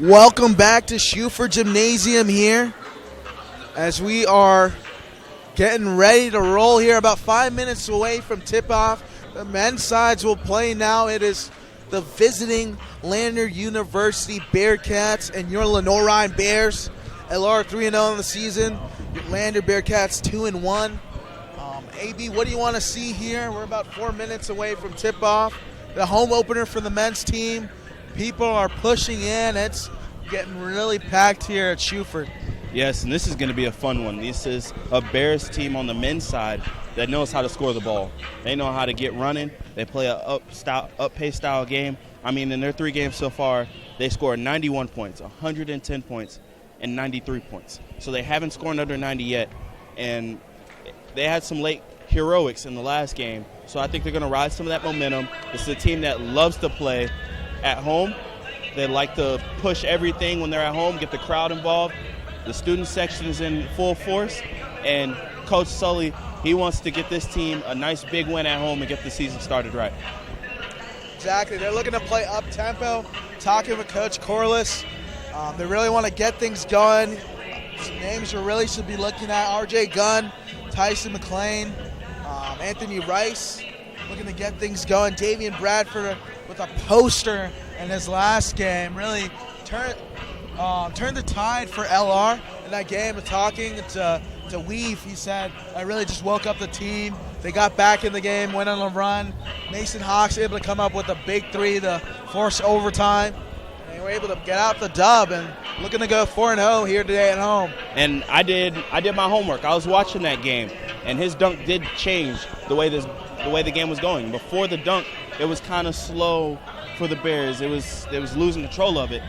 Welcome back to Schuford Gymnasium here as we are getting ready to roll here about 5 minutes away from tip-off. The men's sides will play now. It is the visiting Lander University Bearcats and your Lenoir-Rhyne Bears. LR 3-0 in the season. Your Lander Bearcats 2-1. AB, what do you want to see here? We're about 4 minutes away from tip-off. The home opener for the men's team. People are pushing in. It's getting really packed here at Schuford. Yes, and this is going to be a fun one. This is a Bears team on the men's side that knows how to score the ball. They know how to get running. They play a up-pace style game. I mean, in their 3 games so far, they scored 91 points, 110 points, and 93 points. So they haven't scored under 90 yet, and they had some late heroics in the last game. So I think they're going to ride some of that momentum. This is a team that loves to play at home. They like to push everything when they're at home, get the crowd involved. The student section is in full force, and Coach Sully, he wants to get this team a nice big win at home and get the season started right. Exactly. They're looking to play up-tempo, talking with Coach Corliss. They really want to get things going. Some names you really should be looking at: R.J. Gunn, Tyson McLean, Anthony Rice, looking to get things going. Davian Bradford with a poster in his last game really turned the tide for LR in that game. Talking to Weave, he said, I really just woke up the team. They got back in the game, went on a run. Mason Hawks able to come up with a big 3 to force overtime. And they were able to get out the dub and looking to go 4-0 here today at home. And I did my homework. I was watching that game, and his dunk did change the way the game was going. Before the dunk, it was kind of slow for the Bears. They was losing control of it.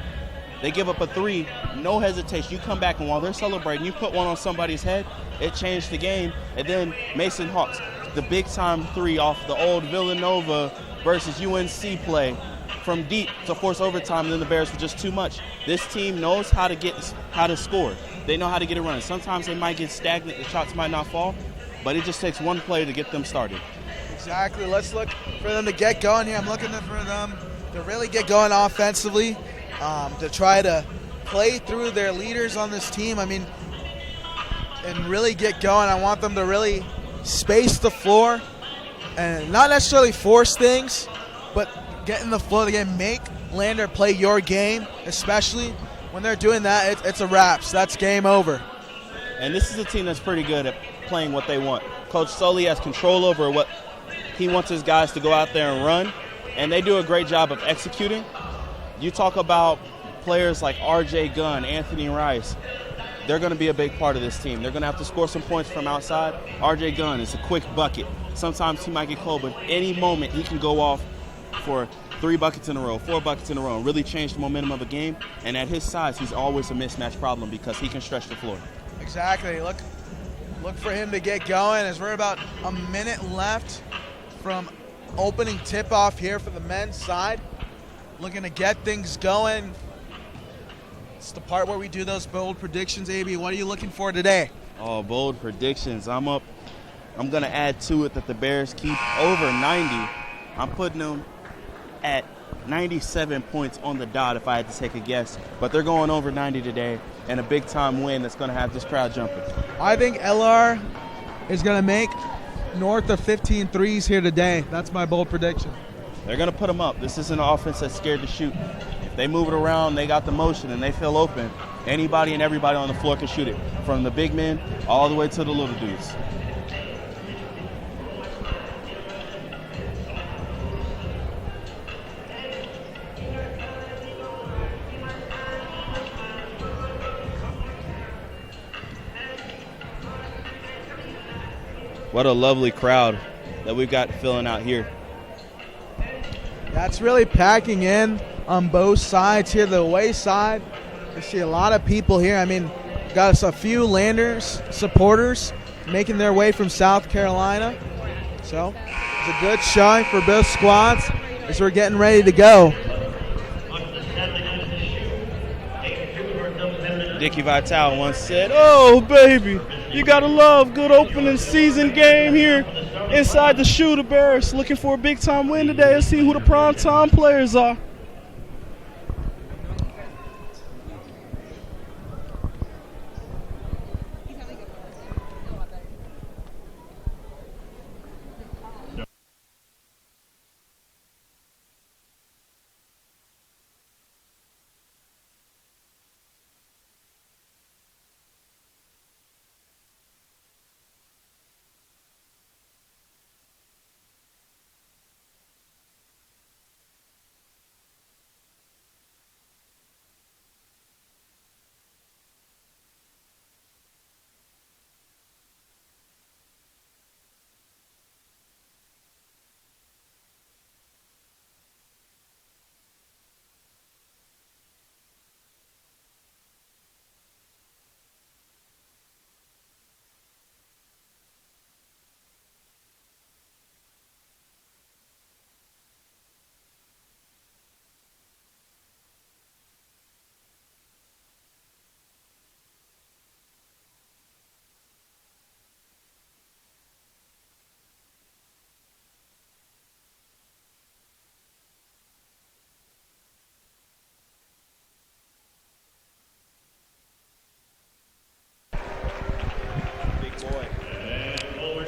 They give up a 3, no hesitation. You come back, and while they're celebrating, you put one on somebody's head. It changed the game. And then Mason Hawks, the big-time 3 off the old Villanova versus UNC play from deep to force overtime, and then the Bears were just too much. This team knows how to score. They know how to get it running. Sometimes they might get stagnant. The shots might not fall, but it just takes one play to get them started. Exactly. Let's look for them to get going here. I'm looking for them to really get going offensively, to try to play through their leaders on this team. I mean, and really get going. I want them to really space the floor and not necessarily force things, but get in the flow of the game. Make Lander play your game, especially when they're doing that. It's a wrap. So that's game over. And this is a team that's pretty good at playing what they want. Coach Sully has control over what he wants his guys to go out there and run, and they do a great job of executing. You talk about players like R.J. Gunn, Anthony Rice. They're going to be a big part of this team. They're going to have to score some points from outside. R.J. Gunn is a quick bucket. Sometimes he might get cold, but any moment he can go off for 3 buckets in a row, 4 buckets in a row, and really change the momentum of a game. And at his size, he's always a mismatch problem because he can stretch the floor. Exactly. Look for him to get going as we're about a minute left from opening tip-off here for the men's side. Looking to get things going. It's the part where we do those bold predictions. AB, what are you looking for today? Oh, bold predictions. I'm going to add to it that the Bears keep over 90. I'm putting them at 97 points on the dot if I had to take a guess. But they're going over 90 today, and a big-time win that's going to have this crowd jumping. I think LR is going to make north of 15 threes here today. That's my bold prediction. They're going to put them up. This isn't an offense that's scared to shoot. If they move it around, they got the motion, and they feel open, anybody and everybody on the floor can shoot it, from the big men all the way to the little dudes. What a lovely crowd that we've got filling out here. That's really packing in on both sides here. The away side, you see a lot of people here. I mean, got us a few Landers supporters making their way from South Carolina. So it's a good showing for both squads as we're getting ready to go. Dickie Vitale once said, "Oh, baby, you got to love good opening season game here inside the Shoe. The Bears looking for a big-time win today. Let's see who the prime-time players are."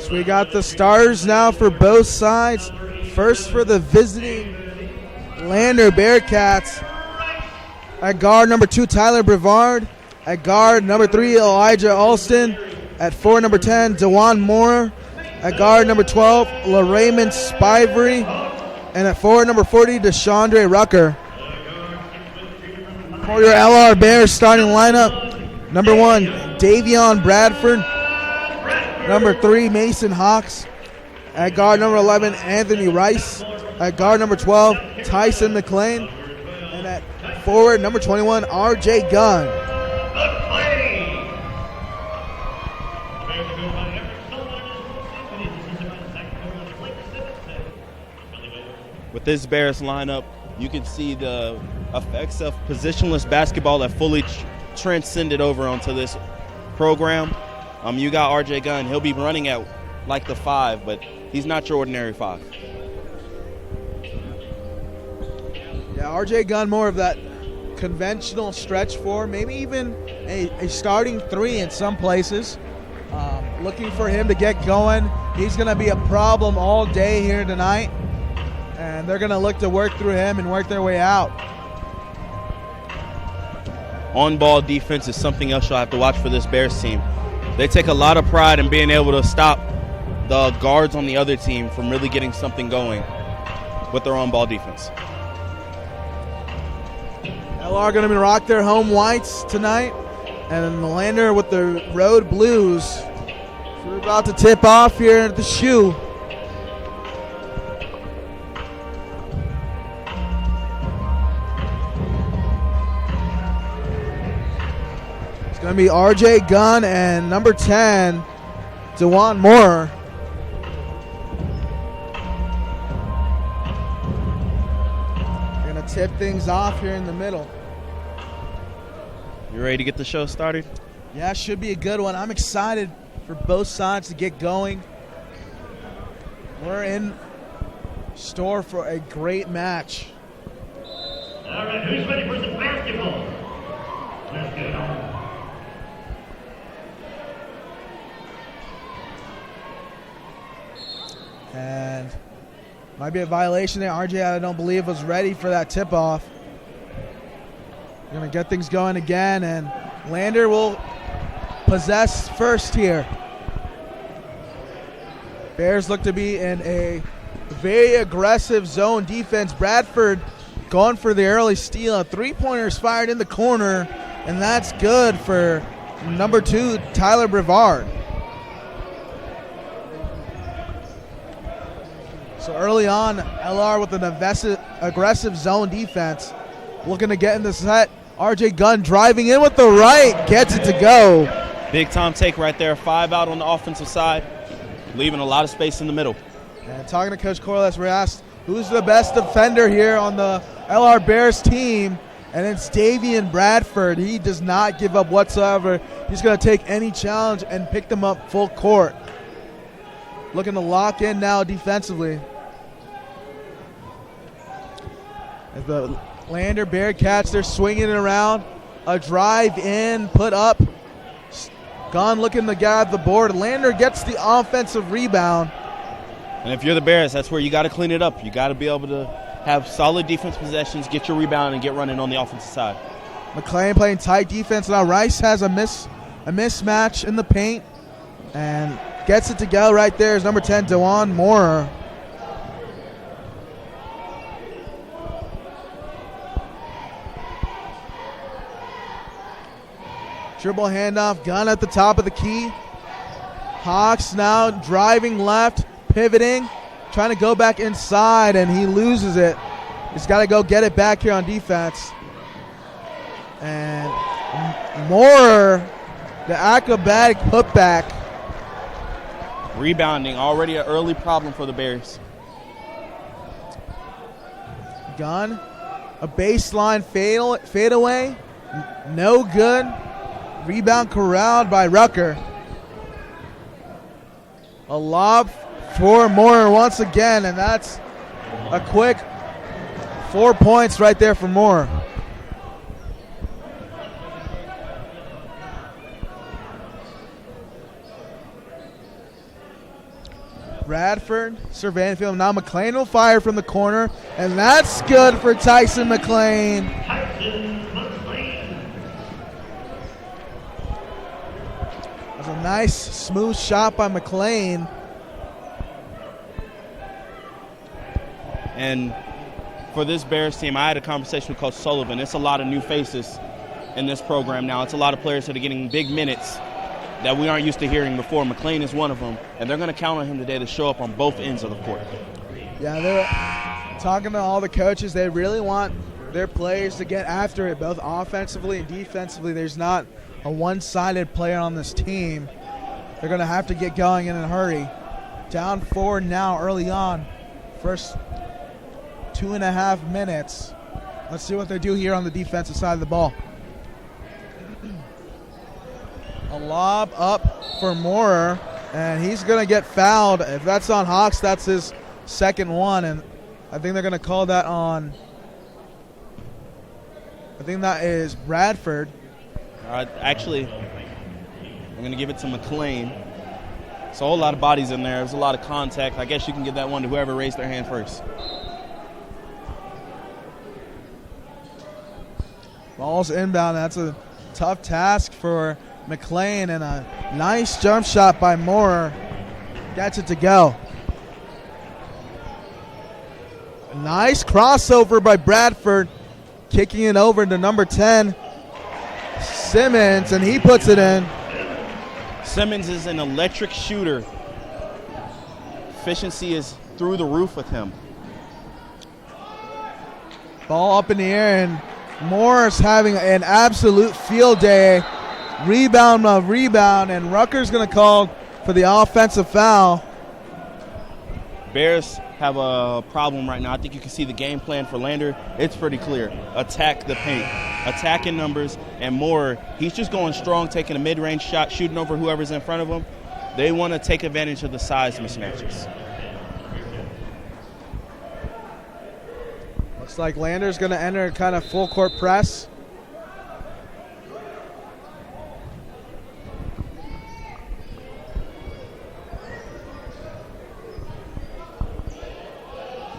So we got the starters now for both sides. First for the visiting Lander Bearcats. At guard, number 2, Tyler Brevard. At guard, number 3, Elijah Alston. At 4, number 10, DeJuan Moore. At guard, number 12, LaRaymond Spivery. And at 4, number 40, DeShondre Rucker. For your LR Bears starting lineup, number 1, Davion Bradford. Number 3, Mason Hawks. At guard, number 11, Anthony Rice. At guard, number 12, Tyson McLean. And at forward, number 21, RJ Gunn. With this Bears lineup, you can see the effects of positionless basketball that fully transcended over onto this program. You got RJ Gunn. He'll be running at like the 5, but he's not your ordinary 5. Yeah, RJ Gunn more of that conventional stretch 4, maybe even a starting 3 in some places. Looking for him to get going. He's going to be a problem all day here tonight, and they're going to look to work through him and work their way out. On-ball defense is something else you'll have to watch for this Bears team. They take a lot of pride in being able to stop the guards on the other team from really getting something going with their on-ball defense. LR going to be rock their home whites tonight, and the Lander with the road blues. So we're about to tip off here at the shoe. It's going to be RJ Gunn and number 10, DeJuan Moore. Tip things off here in the middle. You ready to get the show started? Yeah, should be a good one. I'm excited for both sides to get going. We're in store for a great match. All right, who's ready for some basketball? Let's go. And might be a violation there. RJ, I don't believe, was ready for that tip-off. Going to get things going again, and Lander will possess first here. Bears look to be in a very aggressive zone defense. Bradford going for the early steal. A three-pointer is fired in the corner, and that's good for number 2, Tyler Brevard. So early on, LR with an aggressive zone defense. Looking to get in the set. RJ Gunn driving in with the right. Gets it to go. Big time take right there. 5 out on the offensive side. Leaving a lot of space in the middle. And talking to Coach Corliss, we're asked who's the best defender here on the LR Bears team. And it's Davion Bradford. He does not give up whatsoever. He's going to take any challenge and pick them up full court. Looking to lock in now defensively. As the Lander Bearcats, they're swinging it around. A drive in, put up. Gunn looking to grab the board. Lander gets the offensive rebound. And if you're the Bears, that's where you got to clean it up. You got to be able to have solid defense possessions, get your rebound, and get running on the offensive side. McLean playing tight defense. Now Rice has a mismatch in the paint and gets it to go right there is number 10, DeJuan Moore. Dribble handoff, Gunn at the top of the key. Hawks now driving left, pivoting, trying to go back inside, and he loses it. He's got to go get it back here on defense. And Moore, the acrobatic putback. Rebounding, already an early problem for the Bears. Gunn, a baseline fadeaway, no good. Rebound corralled by Rucker. A lob for Moore once again, and that's a quick 4 points right there for Moore. Bradford, Sir Vanfield. Now McLean will fire from the corner, and that's good for Tyson McLean. Tyson McLean. That's a nice, smooth shot by McLean. And for this Bears team, I had a conversation with Coach Sullivan. It's a lot of new faces in this program now. It's a lot of players that are getting big minutes that we aren't used to hearing before. McLean is one of them, and they're going to count on him today to show up on both ends of the court. Yeah, they're talking to all the coaches. They really want their players to get after it, both offensively and defensively. There's not a one-sided player on this team. They're going to have to get going in a hurry. Down 4 now early on. First 2.5 minutes. Let's see what they do here on the defensive side of the ball. A lob up for Moorer, and he's going to get fouled. If that's on Hawks, that's his second one, and I think they're going to call that on, I think that is Bradford. Actually, I'm going to give it to McLean. It's a whole lot of bodies in there. There's a lot of contact. I guess you can give that one to whoever raised their hand first. Ball's inbound. That's a tough task for McLean, and a nice jump shot by Moorer gets it to go. A nice crossover by Bradford, kicking it over to number 10, Simmons, and he puts it in. Simmons is an electric shooter. Efficiency is through the roof with him. Ball up in the air, and Moore's having an absolute field day. Rebound, and Rutgers going to call for the offensive foul. Bears have a problem right now. I think you can see the game plan for Lander. It's pretty clear. Attack the paint. Attack in numbers. And Moore, he's just going strong, taking a mid-range shot, shooting over whoever's in front of him. They want to take advantage of the size mismatches. Looks like Lander's going to enter kind of full court press.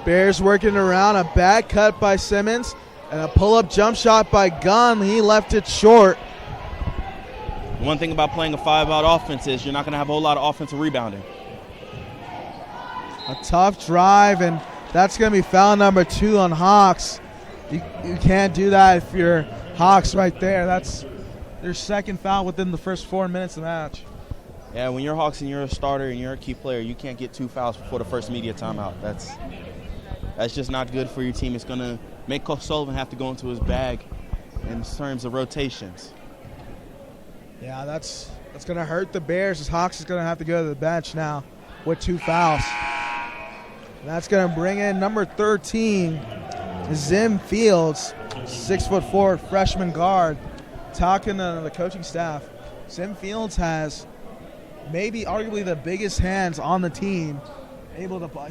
Bears working around, a bad cut by Simmons, and a pull-up jump shot by Gunn. He left it short. One thing about playing a 5-out offense is you're not going to have a whole lot of offensive rebounding. A tough drive, and that's going to be foul number 2 on Hawks. You can't do that if you're Hawks right there. That's their second foul within the first 4 minutes of the match. Yeah, when you're Hawks and you're a starter and you're a key player, you can't get 2 fouls before the first media timeout. That's just not good for your team. It's going to make Coach Sullivan have to go into his bag in terms of rotations. Yeah, that's going to hurt the Bears, as Hawks is going to have to go to the bench now with 2 fouls. And that's going to bring in number 13, Zim Fields, 6'4" freshman guard. Talking to the coaching staff, Zim Fields has maybe arguably the biggest hands on the team. He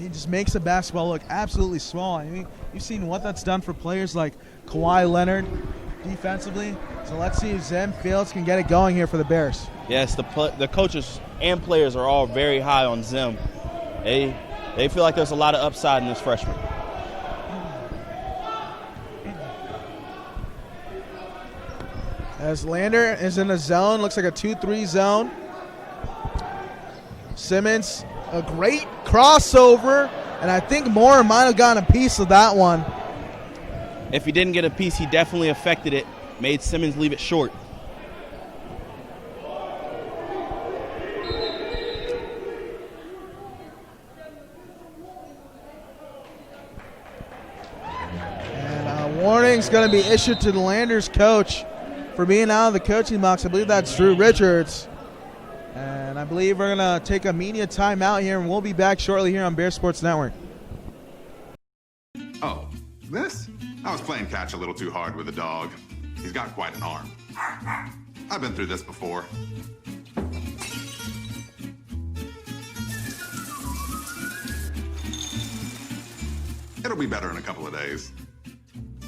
just makes the basketball look absolutely small. I mean, you've seen what that's done for players like Kawhi Leonard defensively. So let's see if Zim Fields can get it going here for the Bears. Yes, the coaches and players are all very high on Zim. They feel like there's a lot of upside in this freshman. As Lander is in a zone, looks like a 2-3 zone. Simmons, a great crossover, and I think Moore might have gotten a piece of that one. If he didn't get a piece, he definitely affected it, made Simmons leave it short. And a warning's going to be issued to the Landers coach for being out of the coaching box. I believe that's Drew Richards. And I believe we're going to take a media timeout here, and we'll be back shortly here on Bear Sports Network. Oh, this? I was playing catch a little too hard with the dog. He's got quite an arm. I've been through this before. It'll be better in a couple of days.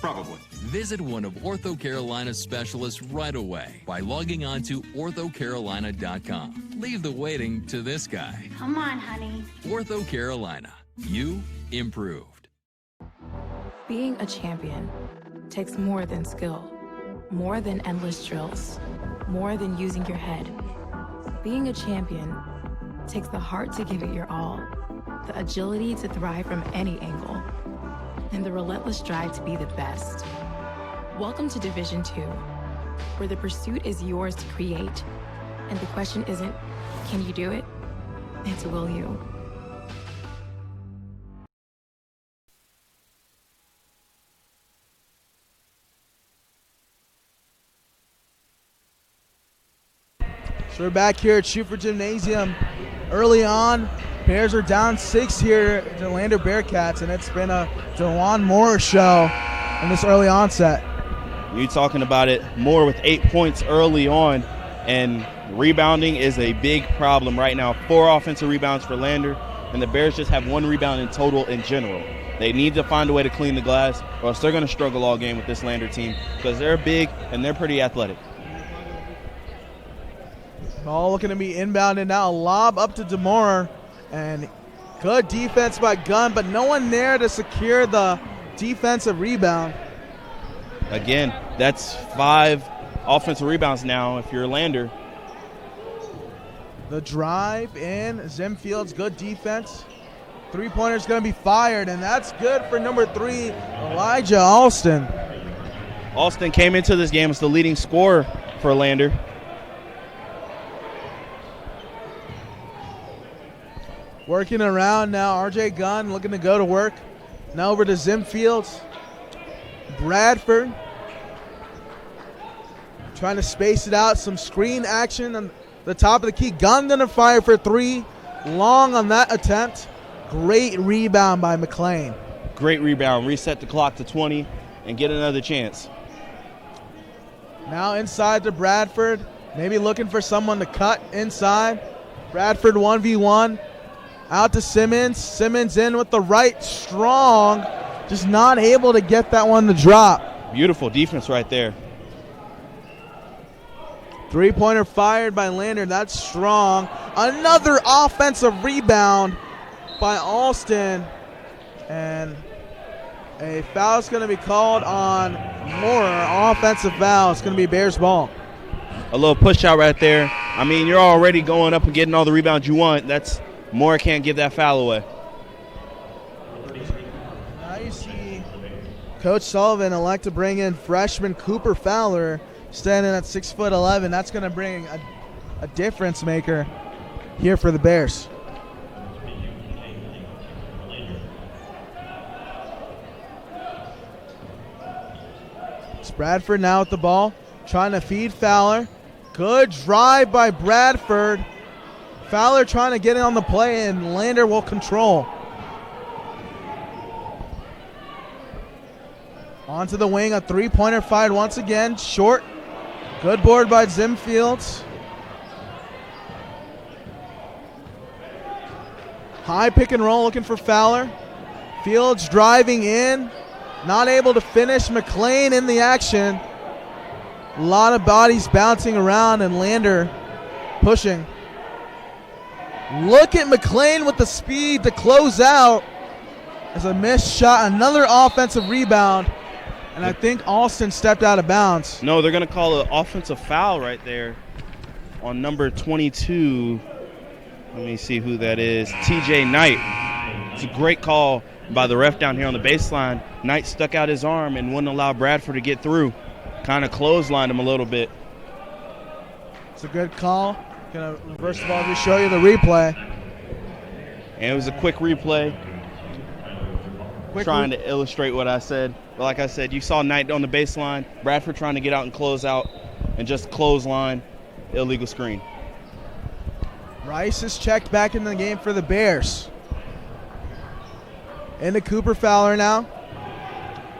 Probably. Visit one of Ortho Carolina's specialists right away by logging on to orthocarolina.com. Leave the waiting to this guy. Come on, honey. Ortho Carolina. You improved. Being a champion takes more than skill, more than endless drills, more than using your head. Being a champion takes the heart to give it your all, the agility to thrive from any angle, and the relentless drive to be the best. Welcome to Division 2, where the pursuit is yours to create, and the question isn't, can you do it? It's will you? So we're back here at Schufer Gymnasium. Early on, Bears are down 6 here to Lander Bearcats, and it's been a DeJuan Moore show in this early onset. You're talking about it, Moore with 8 points early on, and rebounding is a big problem right now. 4 offensive rebounds for Lander, and the Bears just have 1 rebound in total in general. They need to find a way to clean the glass, or else they're going to struggle all game with this Lander team because they're big and they're pretty athletic. Ball looking to be inbounded now. A lob up to DeMore, and good defense by Gunn, but no one there to secure the defensive rebound. Again, that's 5 offensive rebounds now if you're Lander. The drive in, Zim Fields, good defense. Three-pointer's going to be fired, and that's good for number 3, Elijah Alston. Alston came into this game as the leading scorer for Lander. Working around now, RJ Gunn looking to go to work. Now over to Zim Fields. Bradford trying to space it out. Some screen action on the top of the key. Gunn gonna fire for 3. Long on that attempt. Great rebound by McLean. Great rebound. Reset the clock to 20 and get another chance. Now inside to Bradford. Maybe looking for someone to cut inside. Bradford 1v1. Out to Simmons. Simmons in with the right, strong. Just not able to get that one to drop. Beautiful defense right there. Three-pointer fired by Lander. That's strong. Another offensive rebound by Alston. And a foul is going to be called on Moore. Offensive foul. It's going to be Bears ball. A little push out right there. I mean, you're already going up and getting all the rebounds you want. Moore can't give that foul away. Now you see Coach Sullivan elect to bring in freshman Cooper Fowler, standing at 6'11". That's going to bring a difference maker here for the Bears. It's Bradford now with the ball, trying to feed Fowler. Good drive by Bradford. Fowler trying to get in on the play, and Lander will control. Onto the wing, a three-pointer fired once again. Short. Good board by Zim Fields. High pick and roll looking for Fowler. Fields driving in. Not able to finish. McLean in the action. A lot of bodies bouncing around, and Lander pushing. Look at McLean with the speed to close out. As a missed shot, another offensive rebound. And I think Alston stepped out of bounds. No, they're going to call an offensive foul right there on number 22. Let me see who that is. TJ Knight. It's a great call by the ref down here on the baseline. Knight stuck out his arm and wouldn't allow Bradford to get through. Kind of clotheslined him a little bit. It's a good call. Gonna reverse the ball to show you the replay. And it was a quick replay. Trying to illustrate what I said. But like I said, you saw Knight on the baseline. Bradford trying to get out and close out and just clothesline. Illegal screen. Rice is checked back in the game for the Bears. Into Cooper Fowler now.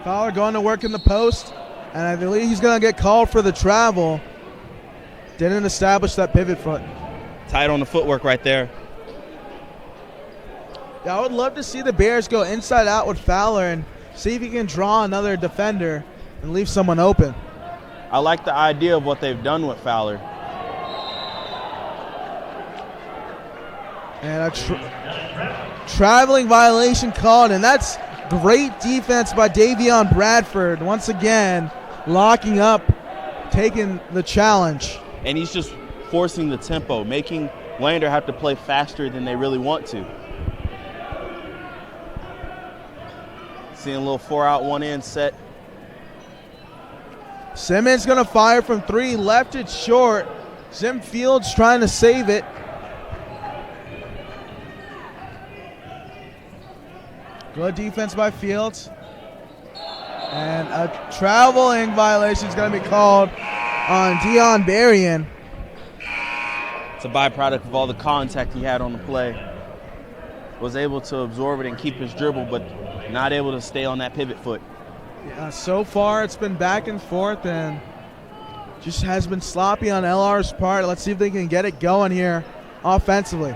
Fowler going to work in the post. And I believe he's going to get called for the travel. Didn't establish that pivot foot. Tight on the footwork right there. Yeah, I would love to see the Bears go inside out with Fowler and See if he can draw another defender and leave someone open. I like the idea of what they've done with Fowler. And a traveling violation called, and that's great defense by Davion Bradford. Once again, locking up, taking the challenge. And he's just forcing the tempo, making Lander have to play faster than they really want to. Seeing a little 4-out, 1-in set. Simmons going to fire from 3, left it short. Zim Fields trying to save it. Good defense by Fields. And a traveling violation is going to be called on Dion Berrien. It's a byproduct of all the contact he had on the play. Was able to absorb it and keep his dribble, but not able to stay on that pivot foot. Yeah, so far it's been back and forth and just has been sloppy on LR's part. Let's see if they can get it going here offensively.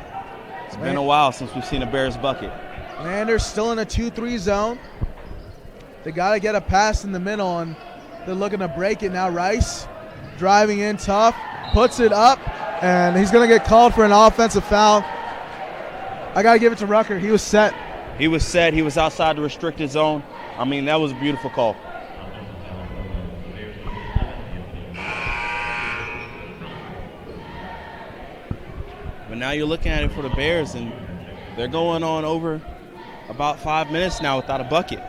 It's been a while since we've seen a Bears bucket. Lander's still in a 2-3 zone. They got to get a pass in the middle, and they're looking to break it now. Rice driving in tough, puts it up, and he's going to get called for an offensive foul. I got to give it to Rucker. He was set. He was set. He was outside the restricted zone. I mean, that was a beautiful call. But now you're looking at it for the Bears, and they're going on over about 5 minutes now without a bucket.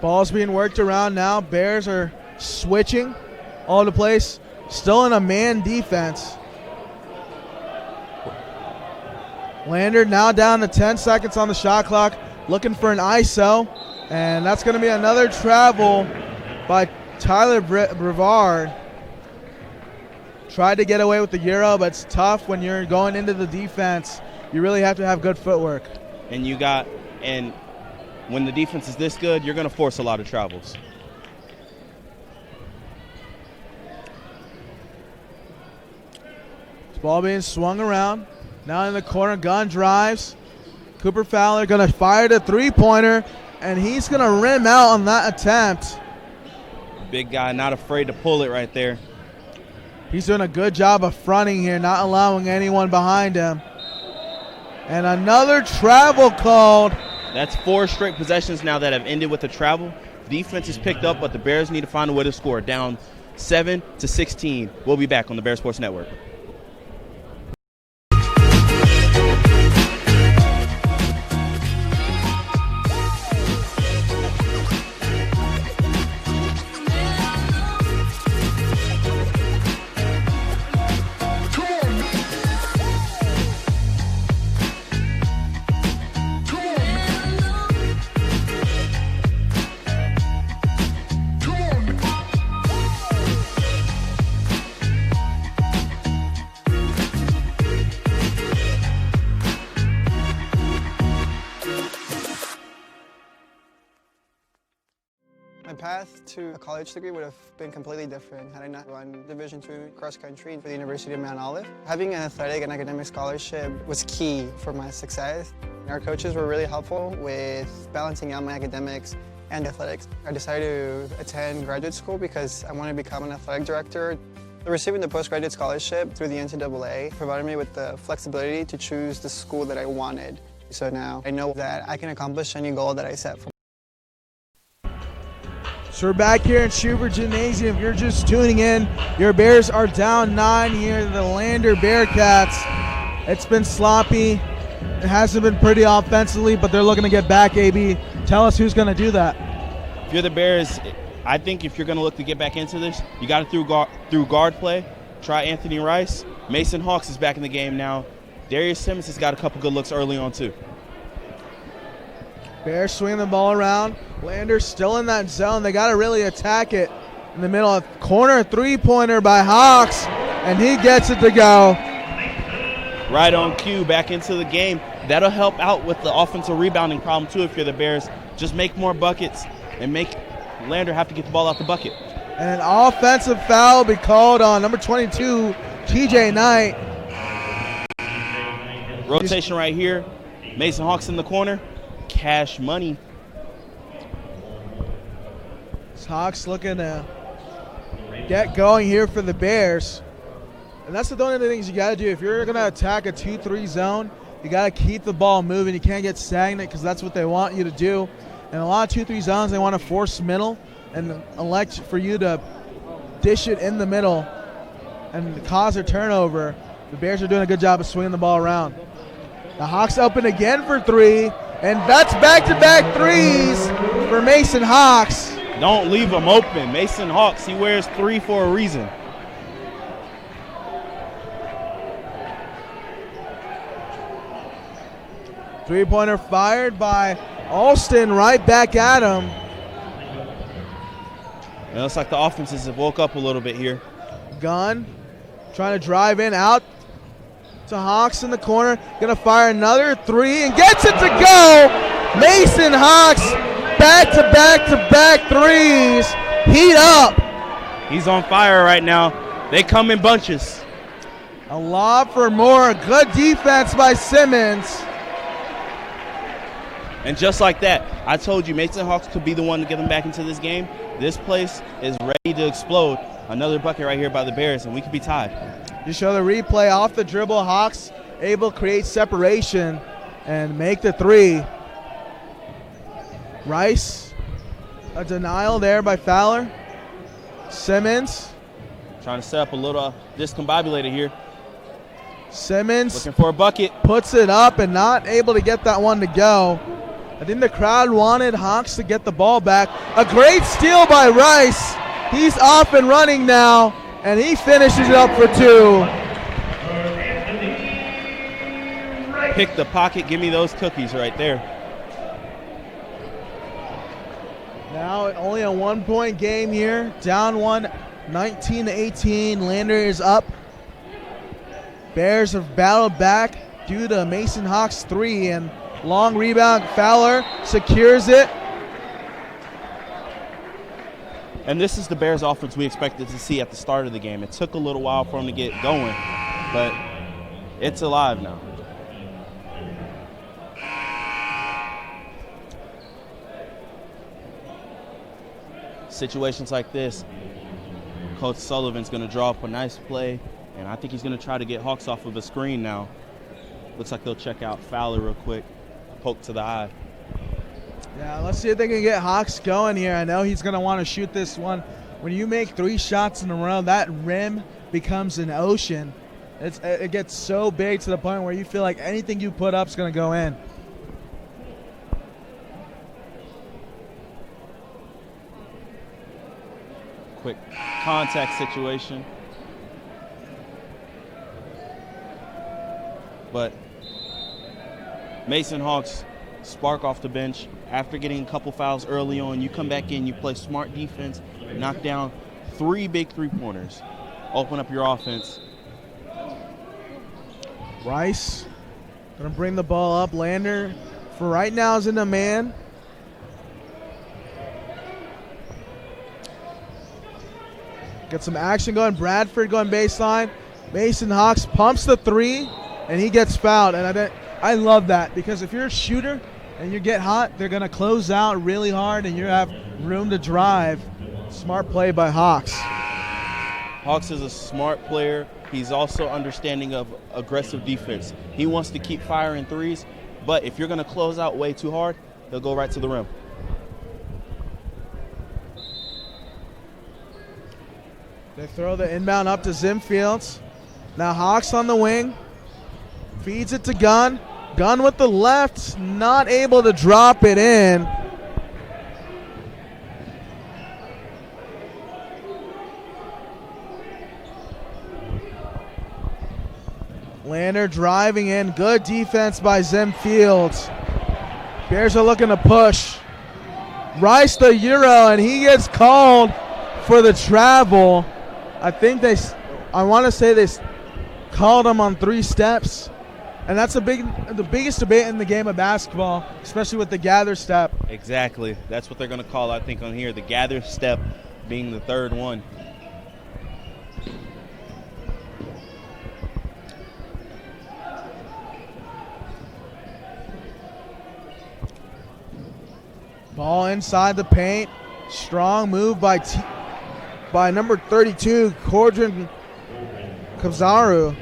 Ball's being worked around now. Bears are switching all over the place. Still in a man defense. Lander now down to 10 seconds on the shot clock, looking for an ISO. And that's going to be another travel by Tyler Brevard. Tried to get away with the Euro, but it's tough when you're going into the defense. You really have to have good footwork. And when the defense is this good, you're going to force a lot of travels. Ball being swung around. Now in the corner, Gunn drives. Cooper Fowler going to fire the three-pointer, and he's going to rim out on that attempt. Big guy, not afraid to pull it right there. He's doing a good job of fronting here, not allowing anyone behind him. And another travel called. That's 4 straight possessions now that have ended with a travel. Defense is picked up, but the Bears need to find a way to score. Down 7-16. We'll be back on the Bears Sports Network. My path to a college degree would have been completely different had I not run Division II cross country for the University of Mount Olive. Having an athletic and academic scholarship was key for my success. Our coaches were really helpful with balancing out my academics and athletics. I decided to attend graduate school because I wanted to become an athletic director. Receiving the postgraduate scholarship through the NCAA provided me with the flexibility to choose the school that I wanted. So now I know that I can accomplish any goal that I set for. So we're back here at Schubert Gymnasium. If you're just tuning in, your Bears are down 9 here, the Lander Bearcats. It's been sloppy. It hasn't been pretty offensively, but they're looking to get back, AB. Tell us who's going to do that. If you're the Bears, I think if you're going to look to get back into this, you got to through guard play. Try Anthony Rice. Mason Hawks is back in the game now. Darius Simmons has got a couple good looks early on too. Bears swinging the ball around. Lander's still in that zone. They got to really attack it in the middle of corner three-pointer by Hawks, and he gets it to go. Right on cue, back into the game. That'll help out with the offensive rebounding problem too if you're the Bears. Just make more buckets and make Lander have to get the ball out the bucket. And an offensive foul will be called on number 22, TJ Knight. Rotation right here. Mason Hawks in the corner. Cash money. Hawks looking to get going here for the Bears. And that's the only things you got to do. If you're going to attack a 2-3 zone, you got to keep the ball moving. You can't get stagnant because that's what they want you to do. And a lot of 2-3 zones, they want to force middle and elect for you to dish it in the middle and cause a turnover. The Bears are doing a good job of swinging the ball around. The Hawks open again for three, and that's back-to-back threes for Mason Hawks. Don't leave him open. Mason Hawks, he wears 3 for a reason. Three-pointer fired by Alston, right back at him. It looks like the offenses have woke up a little bit here. Gunn trying to drive in, out to Hawks in the corner. Going to fire another three and gets it to go. Mason Hawks, back-to-back-to-back threes. Heat up. He's on fire right now. They come in bunches. A lob for Moore. Good defense by Simmons. And just like that, I told you Mason Hawks could be the one to get them back into this game. This place is ready to explode. Another bucket right here by the Bears, and we could be tied. You show the replay off the dribble. Hawks able to create separation and make the three. Rice, a denial there by Fowler. Simmons. Trying to set up a little discombobulated here. Simmons looking for a bucket. Puts it up and not able to get that one to go. I think the crowd wanted Hawks to get the ball back. A great steal by Rice. He's off and running now, and he finishes it up for two. Pick the pocket. Give me those cookies right there. Now only a 1-point game here. Down one, 19-18. Lander is up. Bears have battled back due to Mason Hawks' three, and long rebound. Fowler secures it. And this is the Bears offense we expected to see at the start of the game. It took a little while for them to get going, but it's alive now. Situations like this, Coach Sullivan's going to draw up a nice play, and I think he's going to try to get Hawks off of a screen now. Looks like they'll check out Fowler real quick, poke to the eye. Yeah, let's see if they can get Hawks going here. I know he's going to want to shoot this one. When you make 3 shots in a row, that rim becomes an ocean. It gets so big to the point where you feel like anything you put up is going to go in. Quick contact situation. But Mason Hawks spark off the bench. After getting a couple fouls early on, you come back in, you play smart defense, knock down 3 big three-pointers, open up your offense. Rice going to bring the ball up. Lander, for right now, is in the man. Get some action going. Bradford going baseline. Mason Hawks pumps the three, and he gets fouled. And I love that, because if you're a shooter and you get hot, they're going to close out really hard, and you have room to drive. Smart play by Hawks. Hawks is a smart player. He's also understanding of aggressive defense. He wants to keep firing threes, but if you're going to close out way too hard, he'll go right to the rim. They throw the inbound up to Zim Fields. Now Hawks on the wing. Feeds it to Gunn. Gunn with the left, not able to drop it in. Lander driving in. Good defense by Zim Fields. Bears are looking to push. Rice the Euro, and he gets called for the travel. I want to say they called him on 3 steps. And that's the biggest debate in the game of basketball, especially with the gather step. Exactly. That's what they're going to call, I think, on here, the gather step being the third one. Ball inside the paint. Strong move by number 32, Cordrin Kazaru.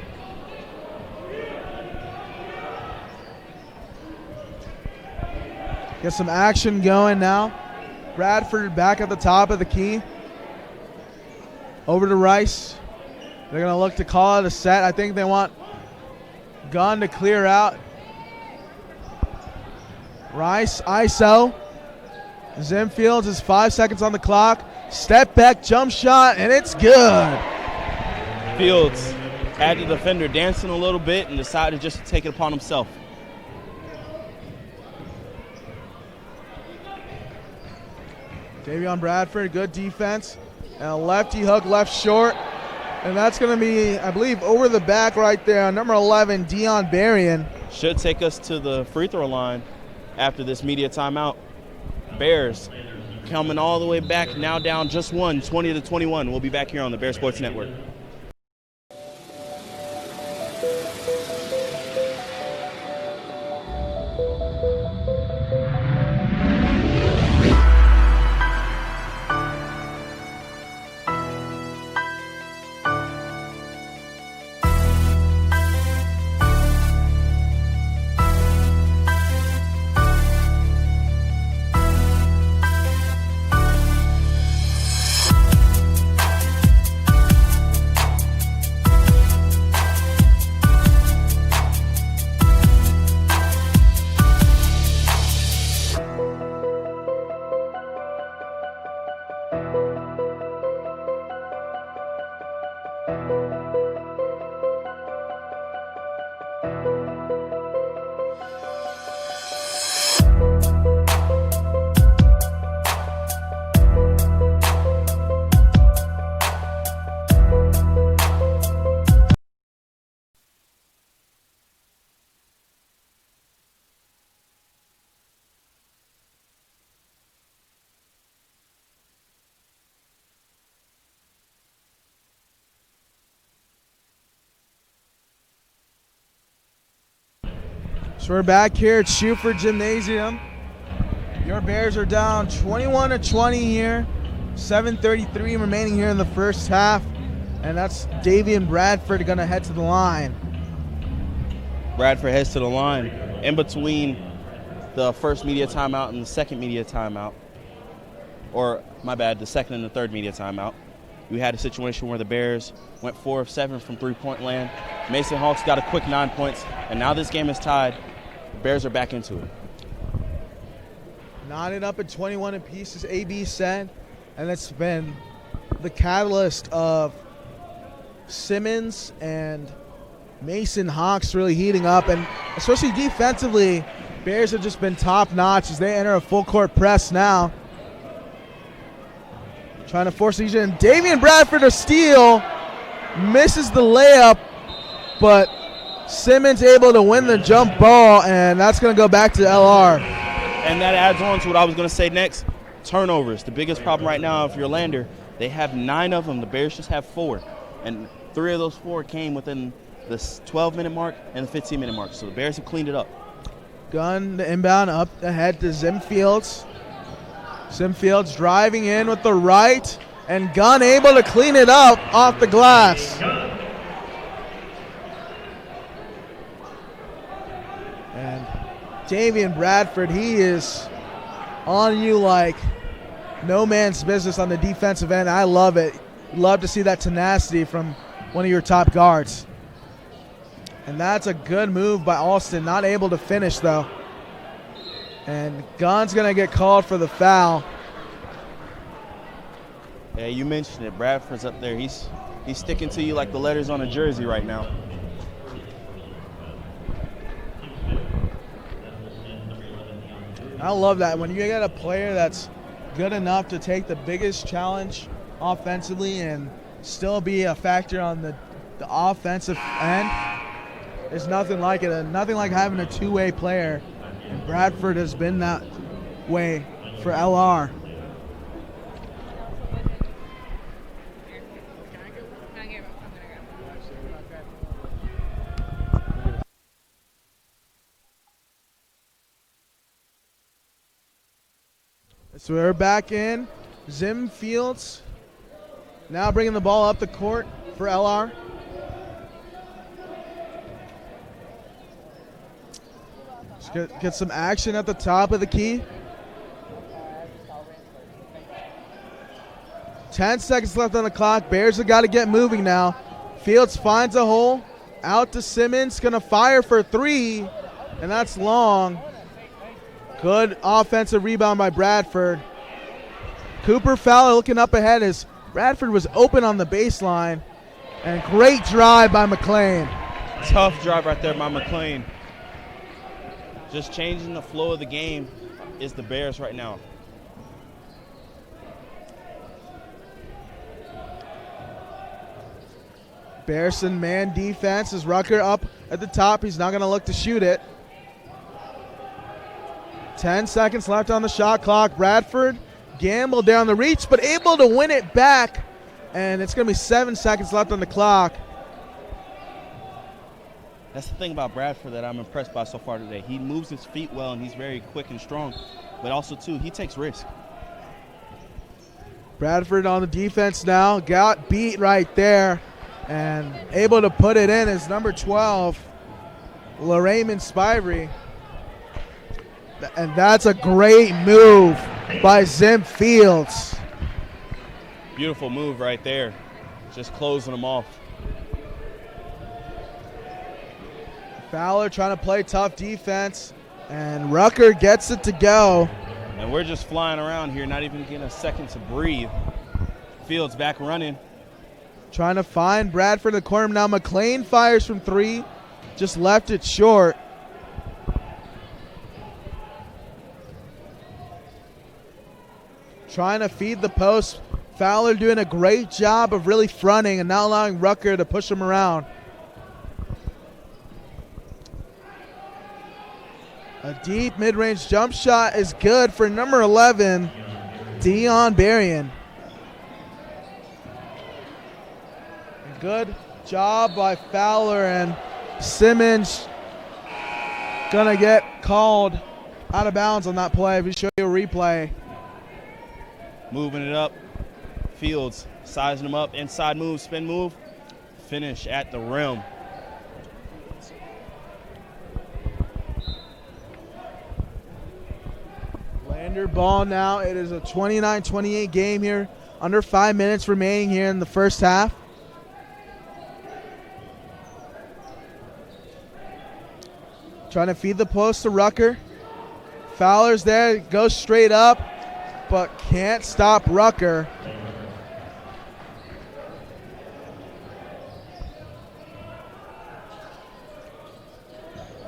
Get some action going now. Bradford back at the top of the key. Over to Rice. They're going to look to call it a set. I think they want Gunn to clear out. Rice, ISO. Zim Fields is 5 seconds on the clock. Step back, jump shot, and it's good. Fields had the defender dancing a little bit and decided just to take it upon himself. Davion Bradford, good defense. And a lefty hook, left short. And that's going to be, I believe, over the back right there. Number 11, Dion Berrien. Should take us to the free throw line after this media timeout. Bears coming all the way back, now down just one, 20-21. We'll be back here on the Bear Sports Network. So we're back here at Schuford Gymnasium. Your Bears are down 21-20 here. 7:33 remaining here in the first half. And that's Davion Bradford going to head to the line. Bradford heads to the line in between the first media timeout and the second media timeout. Or, my bad, the second and the third media timeout. We had a situation where the Bears went 4 of 7 from three-point land. Mason Hawks got a quick 9 points, and now this game is tied. The Bears are back into it. Knotted up at 21 apiece, as AB said, and it's been the catalyst of Simmons and Mason Hawks really heating up, and especially defensively, Bears have just been top-notch as they enter a full-court press now. Trying to force these in. Davion Bradford a steal, misses the layup, but Simmons able to win the jump ball, and that's going to go back to LR. And that adds on to what I was going to say next. Turnovers. The biggest problem right now, if you're Lander, they have 9 of them. The Bears just have 4. And 3 of those 4 came within the 12-minute mark and the 15-minute mark. So the Bears have cleaned it up. Gunn the inbound up ahead to Zim Fields. Zim Fields driving in with the right, and Gunn able to clean it up off the glass. And Davion Bradford, he is on you like no man's business on the defensive end. I love it. Love to see that tenacity from one of your top guards. And that's a good move by Alston. Not able to finish, though. And Gunn's going to get called for the foul. Yeah, you mentioned it. Bradford's up there. He's sticking to you like the letters on a jersey right now. I love that. When you get a player that's good enough to take the biggest challenge offensively and still be a factor on the offensive end, there's nothing like it. Nothing like having a two-way player. And Bradford has been that way for LR. So we're back in. Zim Fields now bringing the ball up the court for LR. Let's get some action at the top of the key. 10 seconds left on the clock. Bears have got to get moving now. Fields finds a hole. Out to Simmons. Going to fire for three. And that's long. Good offensive rebound by Bradford. Cooper Fowler looking up ahead as Bradford was open on the baseline. And great drive by McLean. Tough drive right there by McLean. Just changing the flow of the game is the Bears right now. Bearson man defense is Rucker up at the top. He's not going to look to shoot it. 10 seconds left on the shot clock. Bradford gambled down the reach, but able to win it back. And it's going to be 7 seconds left on the clock. That's the thing about Bradford that I'm impressed by so far today. He moves his feet well, and he's very quick and strong. But also, too, he takes risks. Bradford on the defense now. Got beat right there. And able to put it in is number 12, LaRaymond Spivey. And that's a great move by Zim Fields. Beautiful move right there. Just closing them off. Fowler trying to play tough defense. And Rucker gets it to go. And we're just flying around here, not even getting a second to breathe. Fields back running. Trying to find Bradford in the corner. Now McLean fires from three. Just left it short. Trying to feed the post. Fowler doing a great job of really fronting and not allowing Rucker to push him around. A deep mid-range jump shot is good for number 11, Dion Berrien. Good job by Fowler, and Simmons gonna get called out of bounds on that play. We show you a replay. Moving it up. Fields sizing him up. Inside move, spin move. Finish at the rim. Lander ball now. It is a 29-28 game here. Under 5 minutes remaining here in the first half. Trying to feed the post to Rucker. Fowler's there, goes straight up, but can't stop Rucker.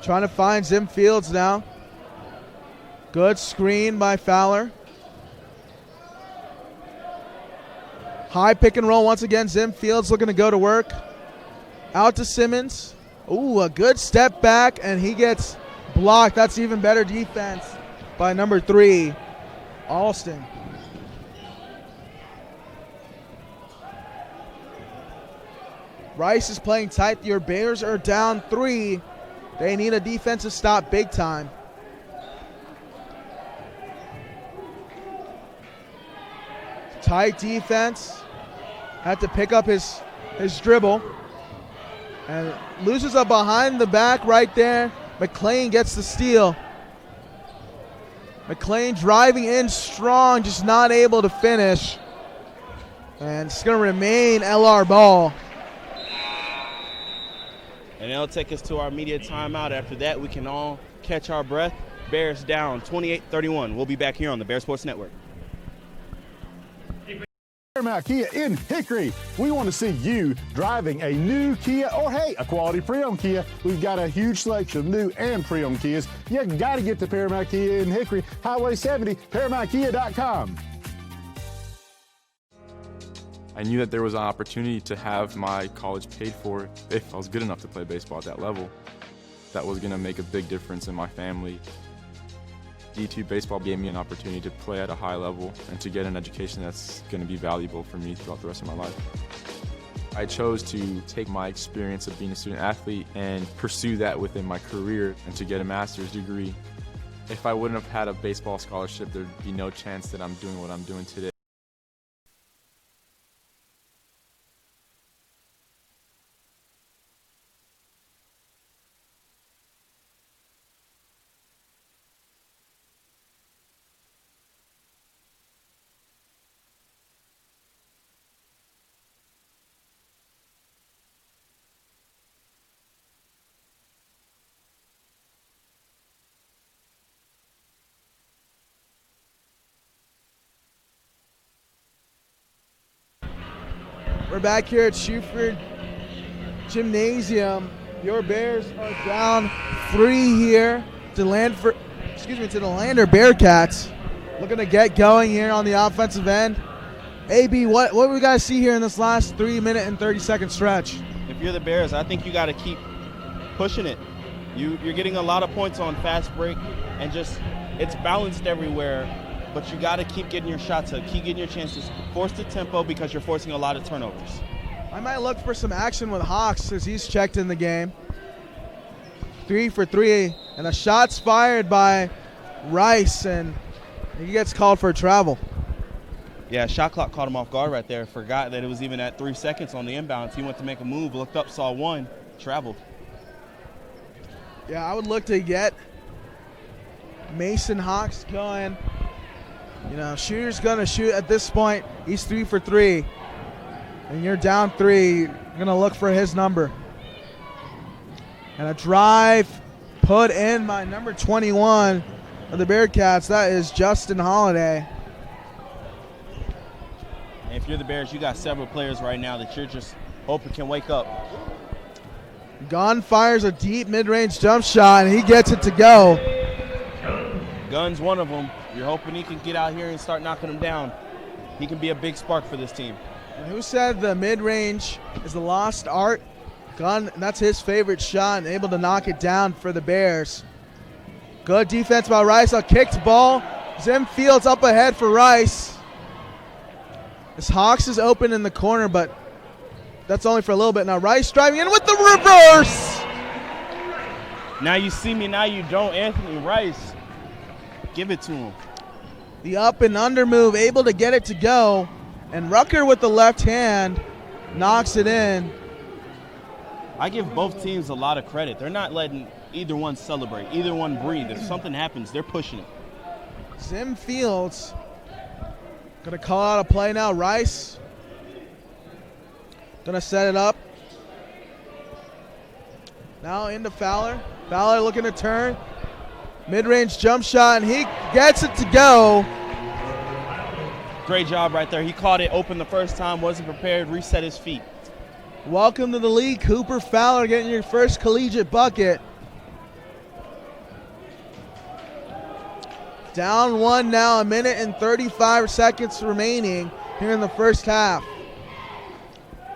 Trying to find Zim Fields now. Good screen by Fowler. High pick and roll once again. Zim Fields looking to go to work. Out to Simmons. Ooh, a good step back, and he gets blocked. That's even better defense by number 3, Alston. Rice is playing tight. Your Bears are down 3. They need a defensive stop big time. Tight defense. Had to pick up his dribble. And loses up behind the back right there. McLean gets the steal. McLean driving in strong, just not able to finish. And it's going to remain LR ball. And it'll take us to our media timeout. After that, we can all catch our breath. Bears down 28-31. We'll be back here on the Bear Sports Network. Paramount Kia in Hickory. We want to see you driving a new Kia or, hey, a quality pre-owned Kia. We've got a huge selection of new and pre-owned Kias. You got to get to Paramount Kia in Hickory, Highway 70, ParamountKia.com. I knew that there was an opportunity to have my college paid for if I was good enough to play baseball at that level. That was going to make a big difference in my family. D2 baseball gave me an opportunity to play at a high level and to get an education that's going to be valuable for me throughout the rest of my life. I chose to take my experience of being a student athlete and pursue that within my career and to get a master's degree. If I wouldn't have had a baseball scholarship, there'd be no chance that I'm doing what I'm doing today. We're back here at Schuford Gymnasium. Your Bears are down 3 here to the Lander Bearcats. Looking to get going here on the offensive end. AB, what we got to see here in this last 3-minute and 30-second stretch? If you're the Bears, I think you got to keep pushing it. You're getting a lot of points on fast break, and just it's balanced everywhere. But you got to keep getting your shots up, keep getting your chances. Force the tempo because you're forcing a lot of turnovers. I might look for some action with Hawks as he's checked in the game. 3 for 3, and a shot's fired by Rice, and he gets called for a travel. Yeah, shot clock caught him off guard right there. Forgot that it was even at 3 seconds on the inbounds. He went to make a move, looked up, saw 1, traveled. Yeah, I would look to get Mason Hawks going. You know, shooter's going to shoot at this point. He's 3 for 3. And you're down 3. You're going to look for his number. And a drive put in by number 21 of the Bearcats. That is Justin Holiday. And if you're the Bears, you got several players right now that you're just hoping can wake up. Gunn fires a deep mid-range jump shot, and he gets it to go. Gunn's one of them. You're hoping he can get out here and start knocking them down. He can be a big spark for this team. And who said the mid-range is the lost art? Gunn, that's his favorite shot, and able to knock it down for the Bears. Good defense by Rice. A kicked ball. Zim Fields up ahead for Rice. This Hawks is open in the corner, but that's only for a little bit. Now Rice driving in with the reverse. Now you see me, now you don't. Anthony Rice. Give it to him. The up and under move, able to get it to go. And Rucker with the left hand knocks it in. I give both teams a lot of credit. They're not letting either one celebrate, either one breathe. If something happens, they're pushing it. Zim Fields gonna call out a play now. Rice gonna set it up. Now into Fowler. Fowler looking to turn. Mid-range jump shot, and he gets it to go. Great job right there. He caught it open the first time, wasn't prepared, reset his feet. Welcome to the league, Cooper Fowler, getting your first collegiate bucket. Down 1 now, 1 minute and 35 seconds remaining here in the first half.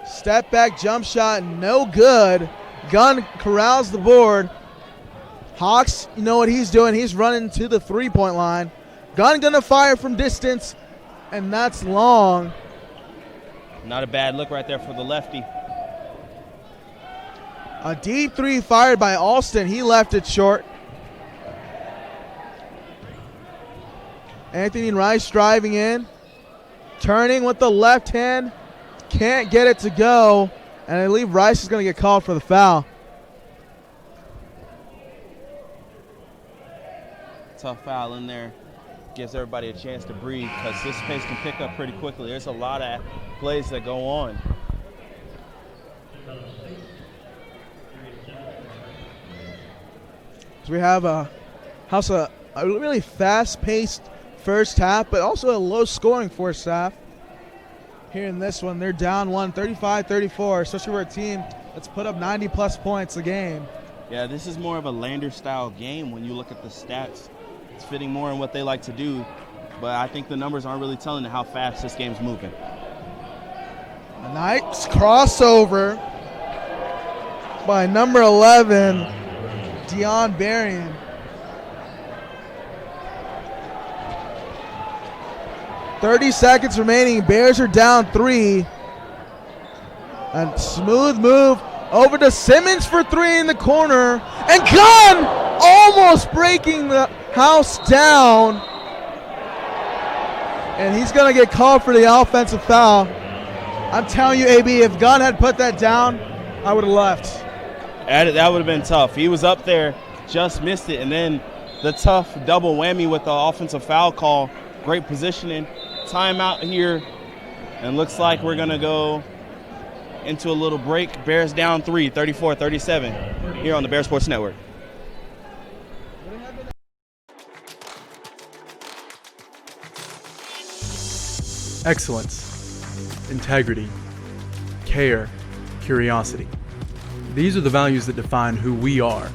Step back jump shot, no good. Gunn corrals the board. Hawks, you know what he's doing. He's running to the three-point line. Gunn gonna fire from distance, and that's long. Not a bad look right there for the lefty. A deep 3 fired by Alston. He left it short. Anthony Rice driving in. Turning with the left hand. Can't get it to go. And I believe Rice is going to get called for the foul. Tough foul in there. Gives everybody a chance to breathe because this pace can pick up pretty quickly. There's a lot of plays that go on. So we have a really fast-paced first half, but also a low-scoring first half. Here in this one, they're down 1, 35-34, especially for a team that's put up 90-plus points a game. Yeah, this is more of a Lander-style game when you look at the stats. It's fitting more in what they like to do, but I think the numbers aren't really telling how fast this game's moving. A nice crossover by number 11, Dion Berrien. .30 seconds remaining. Bears are down 3. A smooth move over to Simmons for 3 in the corner. And Gunn almost breaking the house down. And he's going to get called for the offensive foul. I'm telling you, AB, if Gunn had put that down, I would have left. That would have been tough. He was up there, just missed it, and then the tough double whammy with the offensive foul call. Great positioning. Timeout here, and looks like we're going to go into a little break. Bears down 3, 34-37, here on the Bear Sports Network. Excellence, integrity, care, curiosity. These are the values that define who we are.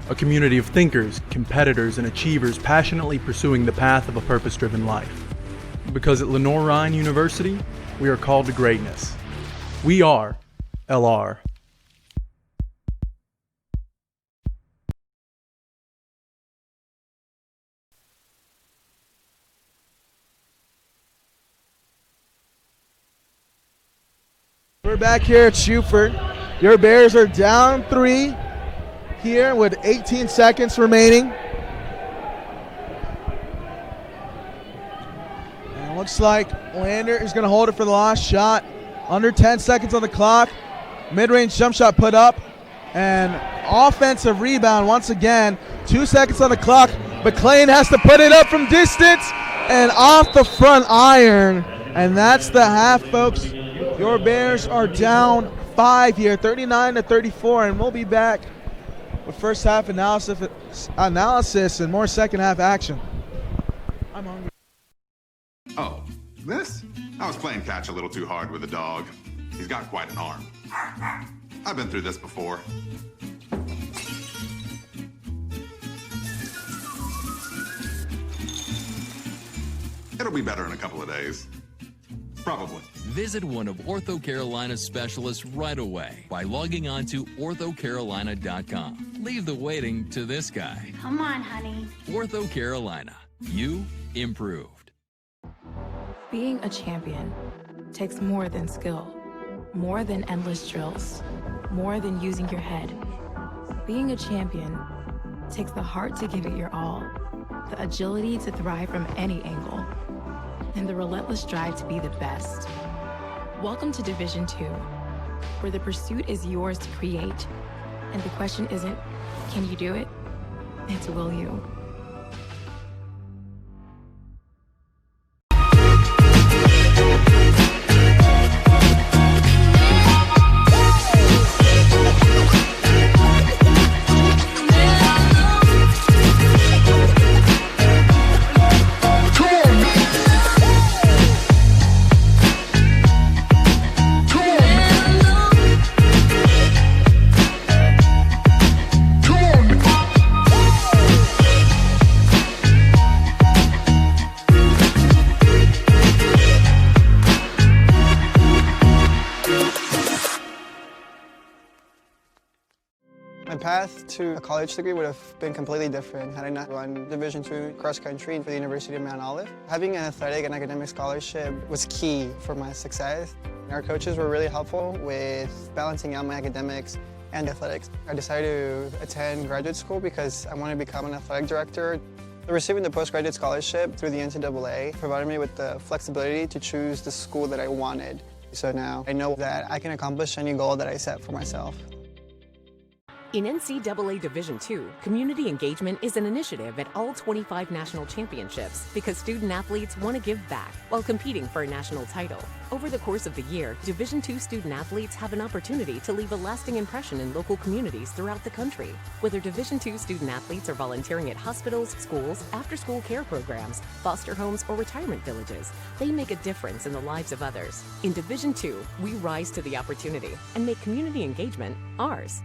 A community of thinkers, competitors, and achievers passionately pursuing the path of a purpose-driven life. Because at Lenoir-Rhyne University, we are called to greatness. We are LR. We're back here at Schufert. Your Bears are down 3 here with 18 seconds remaining. And it looks like Lander is going to hold it for the last shot. Under 10 seconds on the clock. Mid-range jump shot put up. And offensive rebound once again. 2 seconds on the clock. McLean has to put it up from distance and off the front iron. And that's the half, folks. Your Bears are down 5 here, 39-34, and we'll be back with first half analysis and more second half action. I'm hungry. Oh, this? I was playing catch a little too hard with the dog. He's got quite an arm. I've been through this before. It'll be better in a couple of days. Probably. Visit one of Ortho Carolina's specialists right away by logging on to orthocarolina.com. Leave the waiting to this guy. Come on, honey. Ortho Carolina. You improved. Being a champion takes more than skill, more than endless drills, more than using your head. Being a champion takes the heart to give it your all, the agility to thrive from any angle, and the relentless drive to be the best. Welcome to Division 2, where the pursuit is yours to create, and the question isn't, can you do it? It's, will you? My path to a college degree would have been completely different had I not run Division II cross country for the University of Mount Olive. Having an athletic and academic scholarship was key for my success. Our coaches were really helpful with balancing out my academics and athletics. I decided to attend graduate school because I wanted to become an athletic director. Receiving the postgraduate scholarship through the NCAA provided me with the flexibility to choose the school that I wanted. So now I know that I can accomplish any goal that I set for myself. In NCAA Division II, community engagement is an initiative at all 25 national championships because student-athletes want to give back while competing for a national title. Over the course of the year, Division II student-athletes have an opportunity to leave a lasting impression in local communities throughout the country. Whether Division II student-athletes are volunteering at hospitals, schools, after-school care programs, foster homes, or retirement villages, they make a difference in the lives of others. In Division II, we rise to the opportunity and make community engagement ours.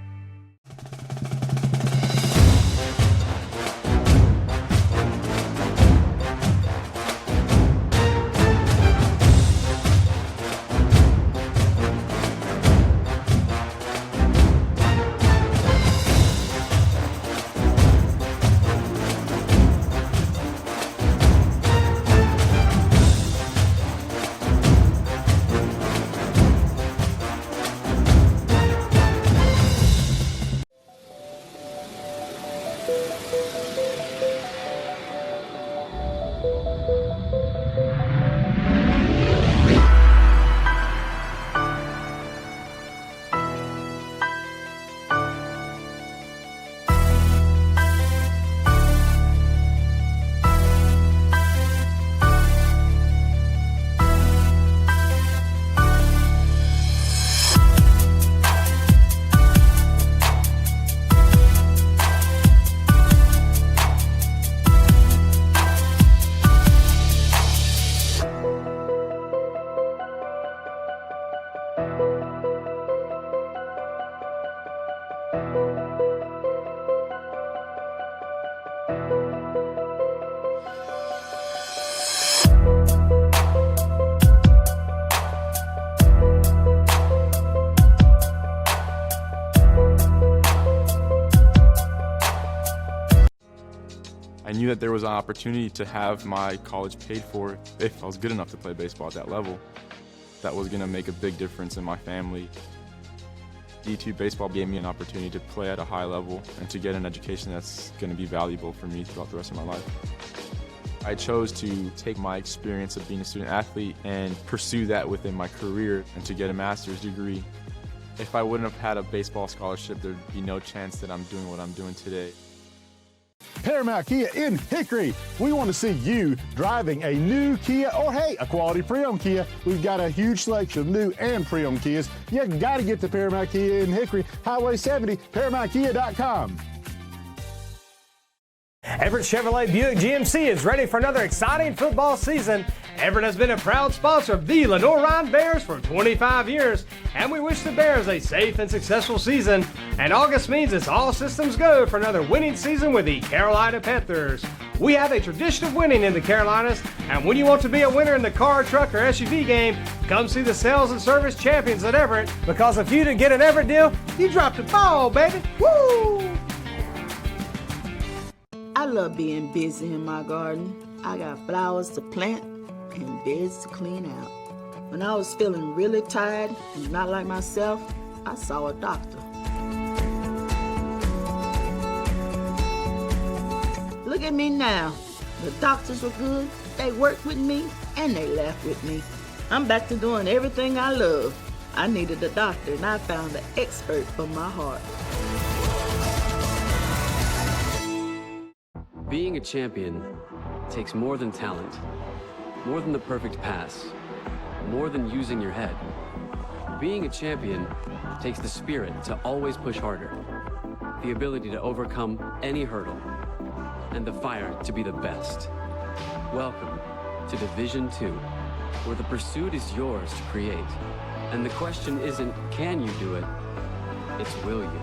I knew that there was an opportunity to have my college paid for if I was good enough to play baseball at that level. That was going to make a big difference in my family. D2 baseball gave me an opportunity to play at a high level and to get an education that's going to be valuable for me throughout the rest of my life. I chose to take my experience of being a student athlete and pursue that within my career and to get a master's degree. If I wouldn't have had a baseball scholarship, there'd be no chance that I'm doing what I'm doing today. Paramount Kia in Hickory. We want to see you driving a new Kia or, hey, a quality pre-owned Kia. We've got a huge selection of new and pre-owned Kias. You got to get to Paramount Kia in Hickory, Highway 70, ParamountKia.com. Everett Chevrolet Buick GMC is ready for another exciting football season. Everett has been a proud sponsor of the Lenoir-Rhyne Bears for 25 years, and we wish the Bears a safe and successful season. And August means it's all systems go for another winning season with the Carolina Panthers. We have a tradition of winning in the Carolinas, and when you want to be a winner in the car, truck, or SUV game, come see the sales and service champions at Everett, because if you didn't get an Everett deal, you dropped the ball, baby. Woo! I love being busy in my garden. I got flowers to plant and beds to clean out. When I was feeling really tired and not like myself, I saw a doctor. Look at me now. The doctors were good, they worked with me, and they laughed with me. I'm back to doing everything I love. I needed a doctor, and I found the expert for my heart. Being a champion takes more than talent, more than the perfect pass, more than using your head. Being a champion takes the spirit to always push harder, the ability to overcome any hurdle, and the fire to be the best. Welcome to Division II, where the pursuit is yours to create. And the question isn't, can you do it? It's, will you?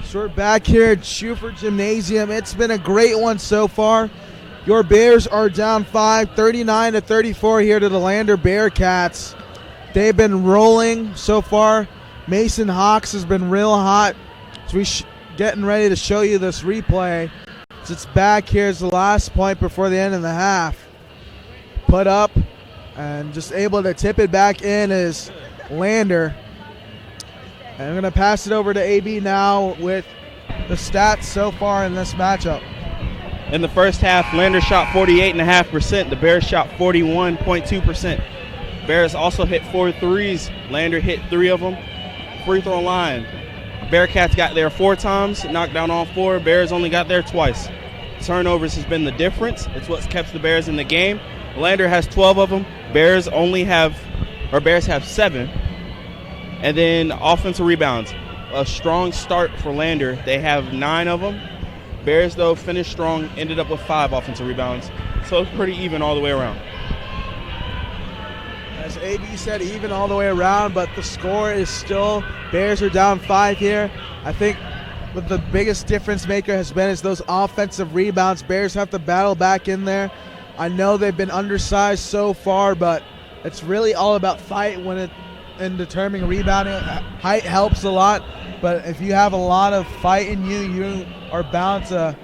So we're back here at Schuford Gymnasium. It's been a great one so far. Your Bears are down 5, 39-34 here to the Lander Bearcats. They've been rolling so far. Mason Hawks has been real hot. So we're getting ready to show you this replay. So it's back here as the last point before the end of the half. Put up and just able to tip it back in is Lander. And I'm going to pass it over to AB now with the stats so far in this matchup. In the first half, Lander shot 48.5%. The Bears shot 41.2%. Bears also hit 4 threes. Lander hit 3 of them. Free throw line. Bearcats got there 4 times, knocked down all 4. Bears only got there twice. Turnovers has been the difference. It's what's kept the Bears in the game. Lander has 12 of them. Bears have 7. And then offensive rebounds. A strong start for Lander. They have 9 of them. Bears, though, finished strong, ended up with 5 offensive rebounds. So it's pretty even all the way around. As AB said, even all the way around, but the score is still, Bears are down 5 here. I think what the biggest difference maker has been is those offensive rebounds. Bears have to battle back in there. I know they've been undersized so far, but it's really all about fight in determining rebounding. Height helps a lot, but if you have a lot of fight in you, you are bound to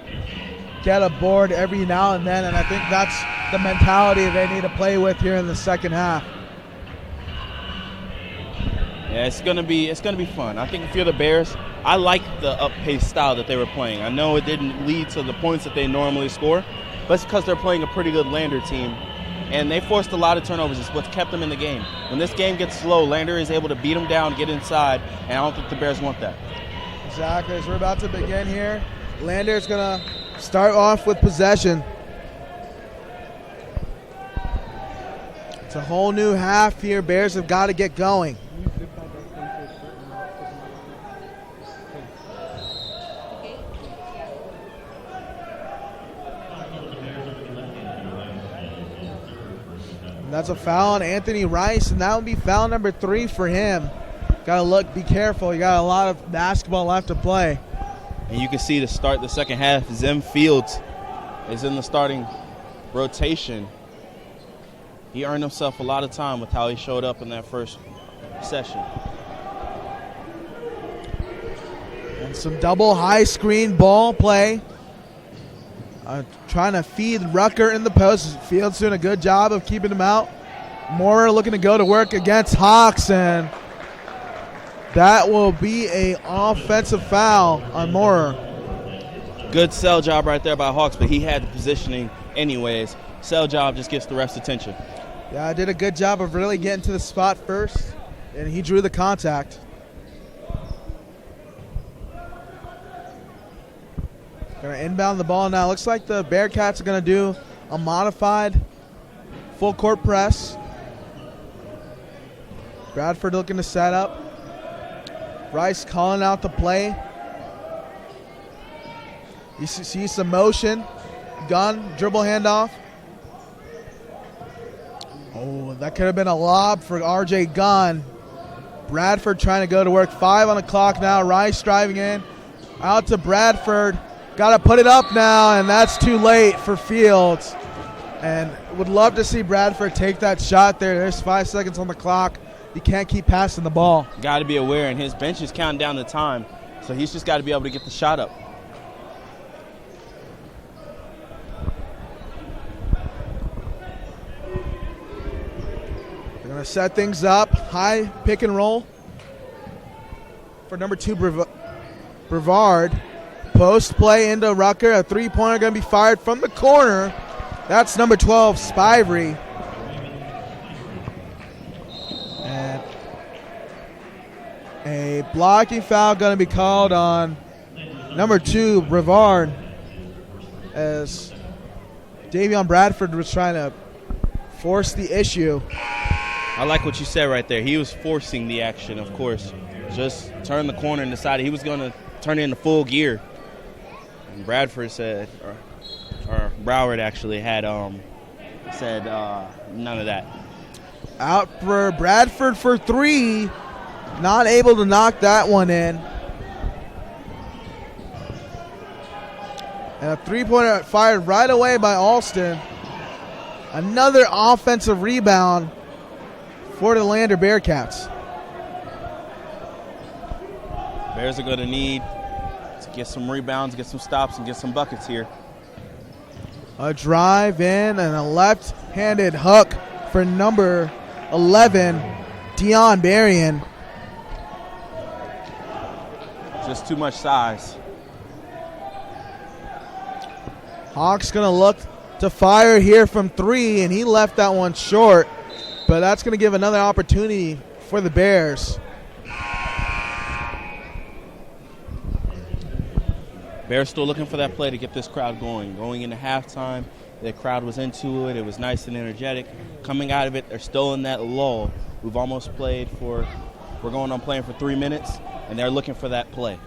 get a board every now and then, and I think that's the mentality they need to play with here in the second half. Yeah, it's gonna be fun. I think if you're the Bears, I like the up-paced style that they were playing. I know it didn't lead to the points that they normally score, but it's because they're playing a pretty good Lander team, and they forced a lot of turnovers. It's what's kept them in the game. When this game gets slow, Lander is able to beat them down, get inside, and I don't think the Bears want that. Exactly. As we're about to begin here, Lander is going to start off with possession. It's a whole new half here. Bears have got to get going. That's a foul on Anthony Rice, and that would be foul number 3 for him. Got to be careful. You got a lot of basketball left to play. And you can see to start the second half, Zim Fields is in the starting rotation. He earned himself a lot of time with how he showed up in that first session. And some double high screen ball play. Trying to feed Rucker in the post. Fields doing a good job of keeping him out. Moorer looking to go to work against Hawks, and that will be an offensive foul on Moorer. Good sell job right there by Hawks, but he had the positioning anyways. Sell job just gets the ref's attention. Yeah, I did a good job of really getting to the spot first, and he drew the contact. Going to inbound the ball now. Looks like the Bearcats are going to do a modified full court press. Bradford looking to set up. Rice calling out the play. You see some motion. Gunn, dribble handoff. Oh, that could have been a lob for RJ Gunn. Bradford trying to go to work. 5 on the clock now. Rice driving in. Out to Bradford. Got to put it up now, and that's too late for Fields. And would love to see Bradford take that shot there. There's 5 seconds on the clock. You can't keep passing the ball. Got to be aware, and his bench is counting down the time, so he's just got to be able to get the shot up. They're going to set things up. High pick and roll for number 2, Brevard. Post play into Rucker. A three-pointer going to be fired from the corner. That's number 12, Spivey. And a blocking foul going to be called on number 2, Brevard, as Davion Bradford was trying to force the issue. I like what you said right there. He was forcing the action, of course. Just turned the corner and decided he was going to turn it into full gear. And Bradford said, or Broward actually had said none of that. Out for Bradford for 3. Not able to knock that one in. And a three-pointer fired right away by Alston. Another offensive rebound for the Lander Bearcats. Bears are going to need to get some rebounds, get some stops, and get some buckets here. A drive in and a left-handed hook for number 11, Dion Berrien. Just too much size. Hawks going to look to fire here from three, and he left that one short. But that's going to give another opportunity for the Bears. Bears still looking for that play to get this crowd going. Going into halftime, the crowd was into it. It was nice and energetic. Coming out of it, they're still in that lull. We're going on playing for 3 minutes, and they're looking for that play.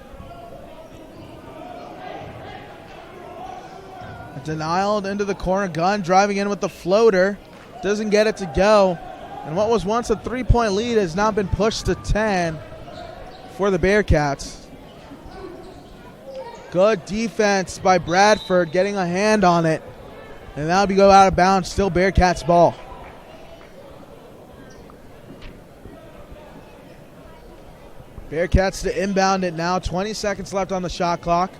A denial into the corner. Gunn driving in with the floater. Doesn't get it to go. And what was once a three-point lead has now been pushed to 10 for the Bearcats. Good defense by Bradford, getting a hand on it. And that'll be go out of bounds. Still Bearcats ball. Bearcats to inbound it now. 20 seconds left on the shot clock.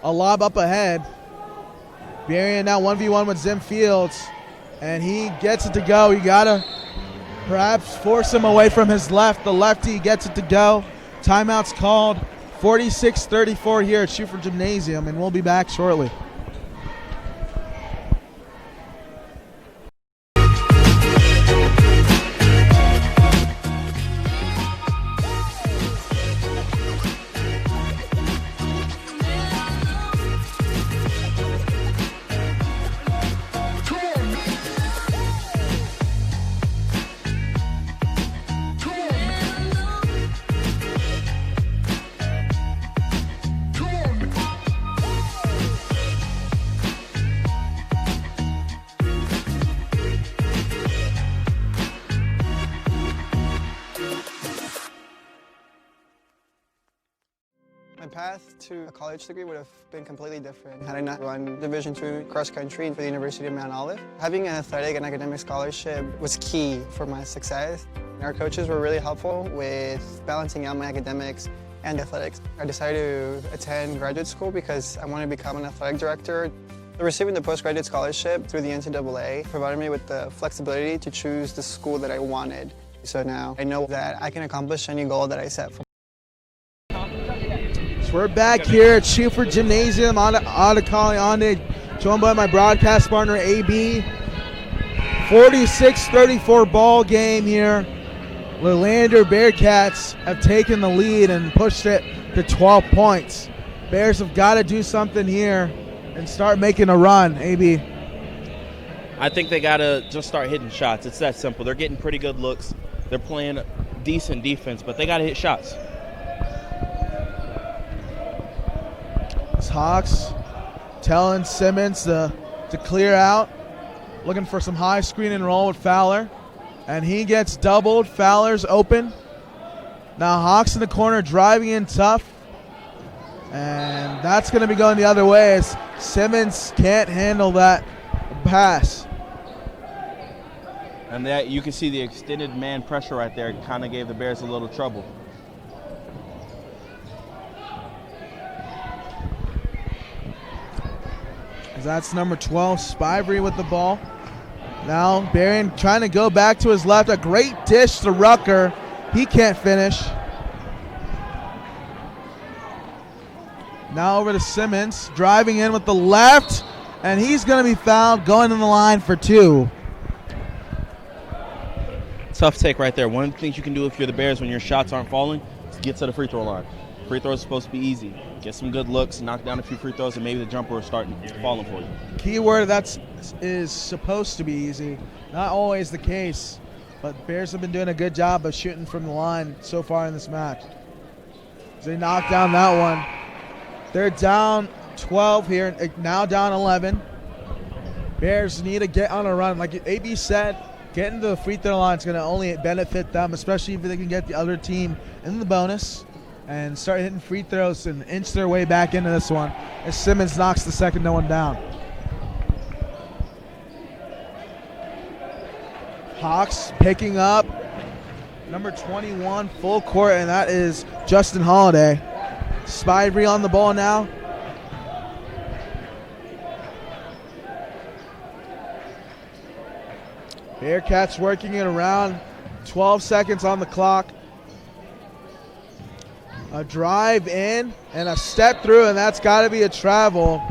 A lob up ahead. Berrien now 1v1 with Zim Fields. And he gets it to go. You got to perhaps force him away from his left. The lefty gets it to go. Timeout's called. 46-34 here at Schufer Gymnasium, and we'll be back shortly. My path to a college degree would have been completely different had I not run Division II cross country for the University of Mount Olive. Having an athletic and academic scholarship was key for my success. Our coaches were really helpful with balancing out my academics and athletics. I decided to attend graduate school because I wanted to become an athletic director. Receiving the postgraduate scholarship through the NCAA provided me with the flexibility to choose the school that I wanted. So now I know that I can accomplish any goal that I set for. We're back here at Schufer Gymnasium on joined by my broadcast partner AB. 46-34 ball game here. The Lander Bearcats have taken the lead and pushed it to 12 points. Bears have got to do something here and start making a run, AB. I think they got to just start hitting shots. It's that simple. They're getting pretty good looks. They're playing decent defense, but they got to hit shots. Hawks telling Simmons to clear out, looking for some high screen and roll with Fowler, and he gets doubled. Fowler's open. Now Hawks in the corner driving in tough, and that's going to be going the other way as Simmons can't handle that pass. And that you can see the extended man pressure right there kind of gave the Bears a little trouble. That's number 12, Spivey with the ball. Now Berrien trying to go back to his left. A great dish to Rucker. He can't finish. Now over to Simmons, driving in with the left, and he's going to be fouled, going in the line for two. Tough take right there. One of the things you can do if you're the Bears when your shots aren't falling is get to the free throw line. Free throws are supposed to be easy. Get some good looks, knock down a few free throws, and maybe the jumper will start falling for you. Keyword is supposed to be easy. Not always the case, but Bears have been doing a good job of shooting from the line so far in this match. They knocked down that one. They're down 12 here, now down 11. Bears need to get on a run. Like AB said, getting to the free throw line is going to only benefit them, especially if they can get the other team in the bonus. and start hitting free throws and inch their way back into this one as Simmons knocks the second one down. Hawks picking up number 21 full court, and that is Justin Holiday. Spivey on the ball now. Bearcats working it around. 12 seconds on the clock. A drive in and a step through, and that's got to be a travel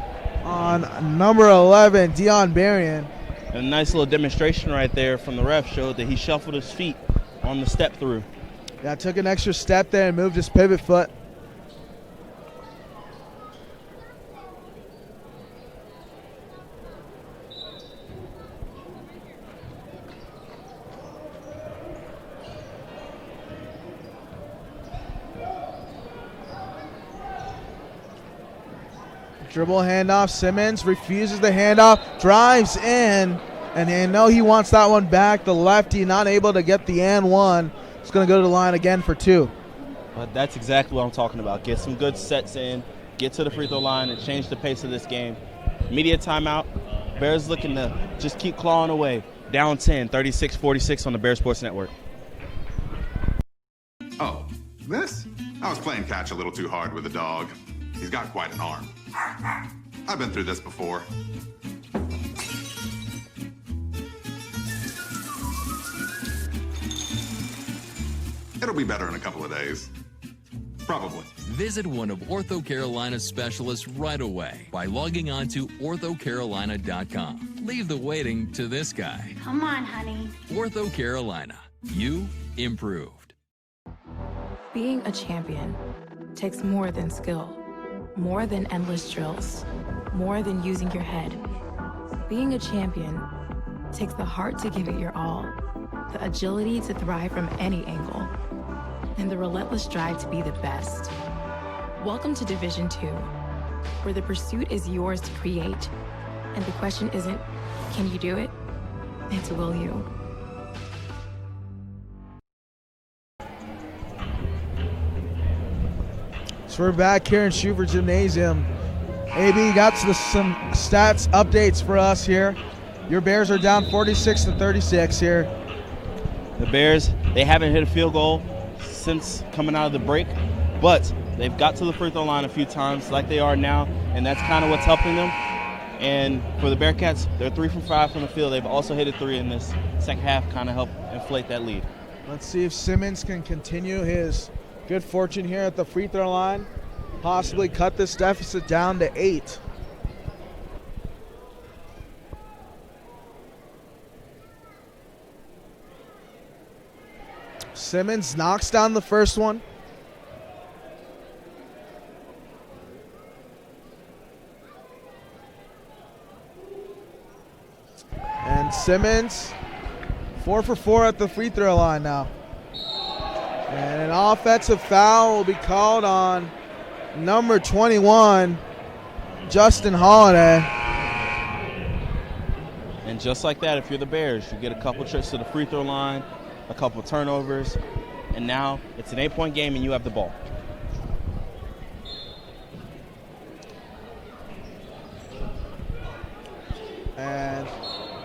on number 11, Dion Berrien. A nice little demonstration right there from the ref showed that he shuffled his feet on the step through. Yeah, took an extra step there and moved his pivot foot. Dribble handoff. Simmons refuses the handoff, drives in, and you know he wants that one back. The lefty not able to get the and one. It's going to go to the line again for two. But that's exactly what I'm talking about. Get some good sets in, get to the free throw line, and change the pace of this game. Media timeout. Bears looking to just keep clawing away. Down 10, 36-46 on the Bear Sports Network. Oh, this? I was playing catch a little too hard with the dog. He's got quite an arm. I've been through this before. It'll be better in a couple of days. Probably. Visit one of Ortho Carolina's specialists right away by logging on to orthocarolina.com. Leave the waiting to this guy. Come on, honey. Ortho Carolina. You improved. Being a champion takes more than skill, more than endless drills, more than using your head. Being a champion takes the heart to give it your all, the agility to thrive from any angle, and the relentless drive to be the best. Welcome to Division II, where the pursuit is yours to create, and the question isn't, can you do it? It's will you? So we're back here in Schuver Gymnasium. AB got some stats updates for us here. Your Bears are down 46-36 here. The Bears, they haven't hit a field goal since coming out of the break, but they've got to the free throw line a few times like they are now, and that's kind of what's helping them. And for the Bearcats, they're 3 from 5 from the field. They've also hit a 3 in this second half, kind of help inflate that lead. Let's see if Simmons can continue his good fortune here at the free throw line, possibly cut this deficit down to 8. Simmons knocks down the first one. And Simmons 4 for 4 at the free throw line now. And an offensive foul will be called on number 21, Justin Holiday. And just like that, if you're the Bears, you get a couple trips to the free throw line, a couple turnovers, and now it's an 8-point game and you have the ball. And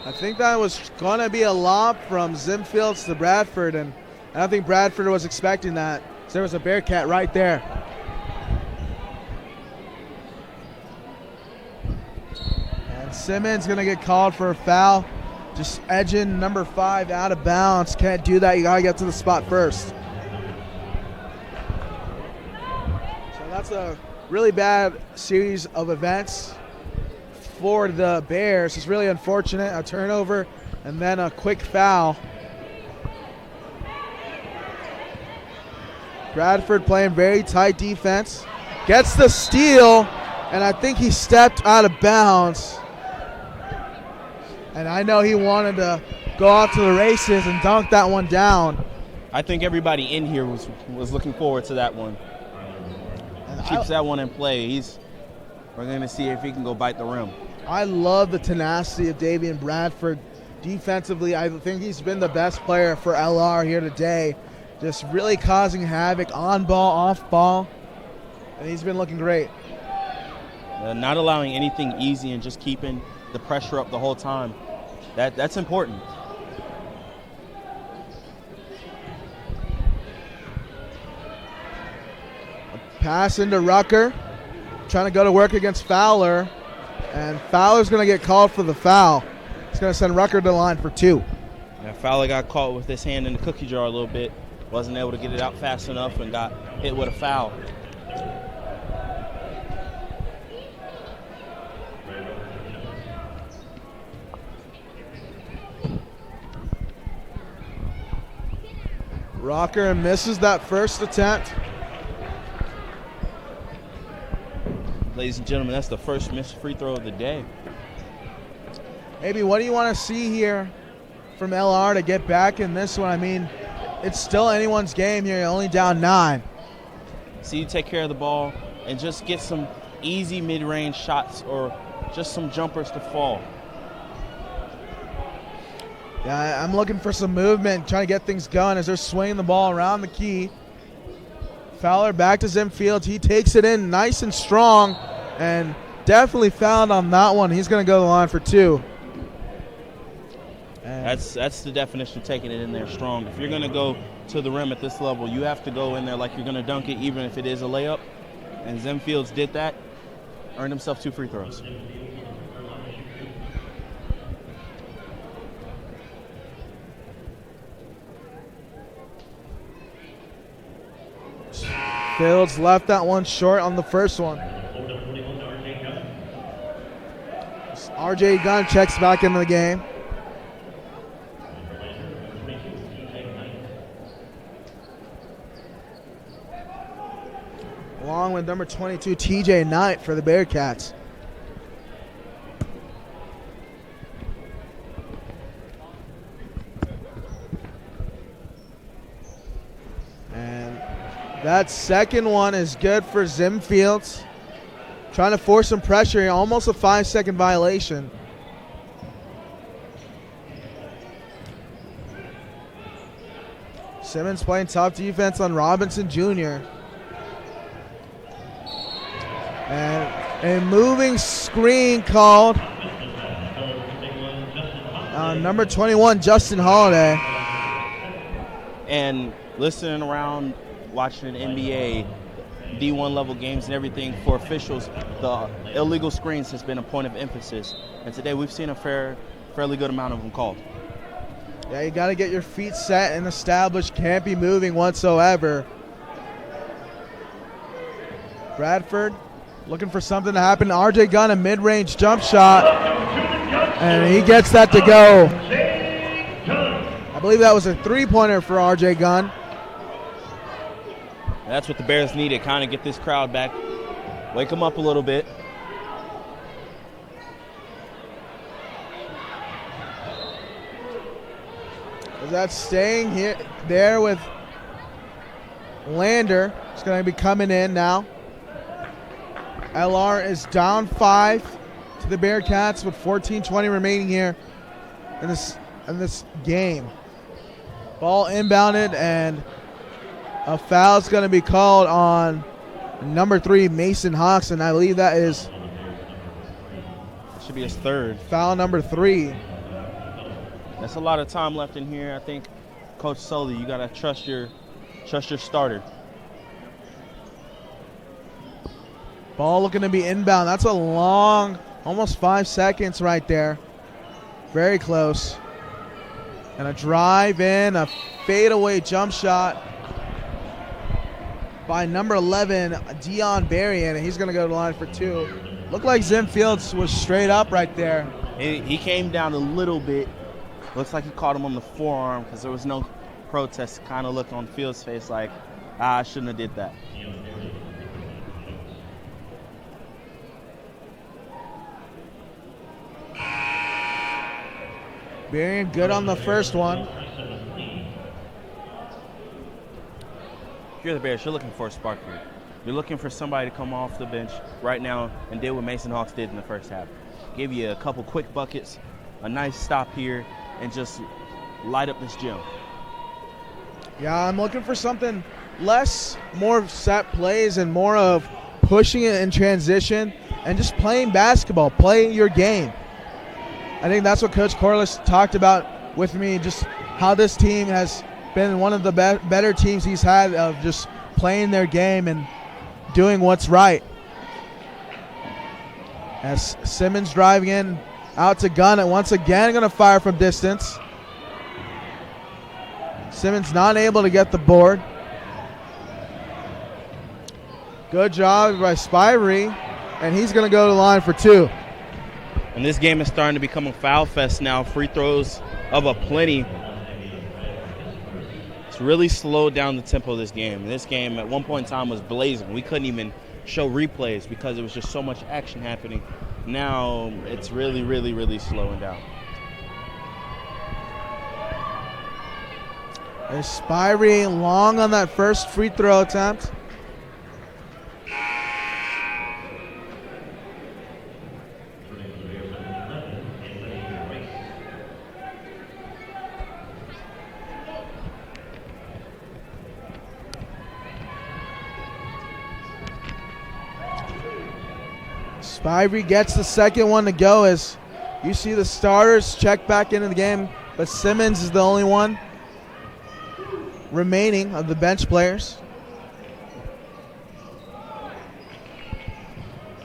I think that was going to be a lob from Zimfields to Bradford, and I don't think Bradford was expecting that. So there was a Bearcat right there. And Simmons going to get called for a foul. Just edging number 5 out of bounds. Can't do that. You got to get to the spot first. So that's a really bad series of events for the Bears. It's really unfortunate. A turnover and then a quick foul. Bradford playing very tight defense. Gets the steal, and I think he stepped out of bounds. And I know he wanted to go out to the races and dunk that one down. I think everybody in here was looking forward to that one. And keeps that one in play. We're going to see if he can go bite the rim. I love the tenacity of Davian Bradford. Defensively, I think he's been the best player for LR here today. just really causing havoc on ball, off ball, and he's been looking great. Not allowing anything easy and just keeping the pressure up the whole time. That's important. Pass into Rucker, trying to go to work against Fowler, and Fowler's going to get called for the foul. It's going to send Rucker to the line for 2. Yeah, Fowler got caught with his hand in the cookie jar a little bit, wasn't able to get it out fast enough and got hit with a foul. Rucker misses that first attempt. Ladies and gentlemen, that's the first missed free throw of the day. Maybe what do you want to see here from LR to get back in this one? I mean, it's still anyone's game here. You're only down 9. See you take care of the ball and just get some easy mid-range shots or just some jumpers to fall. Yeah, I'm looking for some movement, trying to get things going as they're swinging the ball around the key. Fowler back to Zim Fields. He takes it in nice and strong and definitely fouled on that one. He's going to go to the line for 2. That's the definition of taking it in there strong. If you're going to go to the rim at this level, you have to go in there like you're going to dunk it, even if it is a layup. And Zim Fields did that, earned himself 2 free throws. Fields left that one short on the first one. RJ Gunn checks back into the game. Along with number 22, TJ Knight for the Bearcats. And that second one is good for Zim Fields. Trying to force some pressure here, almost a 5-second violation. Simmons playing tough defense on Robinson Jr. And a moving screen called on number 21, Justin Holiday. And listening around, watching NBA, D1 level games and everything, for officials, the illegal screens has been a point of emphasis. And today we've seen a fairly good amount of them called. Yeah, you got to get your feet set and established. Can't be moving whatsoever. Bradford looking for something to happen. RJ Gunn, a mid-range jump shot, and he gets that to go. I believe that was a three-pointer for RJ Gunn. That's what the Bears needed, kind of get this crowd back, wake them up a little bit. That's staying here there with Lander. He's going to be coming in now. LR is down 5 to the Bearcats with 14:20 remaining here in this game. Ball inbounded, and a foul is going to be called on number 3, Mason Hawks, and I believe that is it should be his third. Foul number 3. That's a lot of time left in here. I think, Coach Sully, you got to trust your starter. Ball looking to be inbound. That's a long, almost 5 seconds right there. Very close. And a drive in, a fadeaway jump shot by number 11, Dion Berrien, and he's going to go to the line for 2. Looked like Zim Fields was straight up right there. He came down a little bit. Looks like he caught him on the forearm because there was no protest. Kind of looked on Fields' face like, I shouldn't have did that. Berrien good on the first one. If you're the Bears, you're looking for a spark here. You're looking for somebody to come off the bench right now and did what Mason Hawks did in the first half. Give you a couple quick buckets, a nice stop here, and just light up this gym. Yeah, I'm looking for something more set plays and more of pushing it in transition and just playing basketball, playing your game. I think that's what Coach Corliss talked about with me, just how this team has been one of the better teams he's had of just playing their game and doing what's right. As Simmons driving in, out to Gunn, and once again going to fire from distance. Simmons not able to get the board. Good job by Spivey, and he's going to go to the line for 2. And this game is starting to become a foul fest now. Free throws of aplenty. It's really slowed down the tempo of this game. This game at one point in time was blazing. We couldn't even show replays because it was just so much action happening. Now it's really, really, really slowing down. Spivey long on that first free throw attempt. Spivey gets the second one to go as you see the starters check back into the game, but Simmons is the only one remaining of the bench players.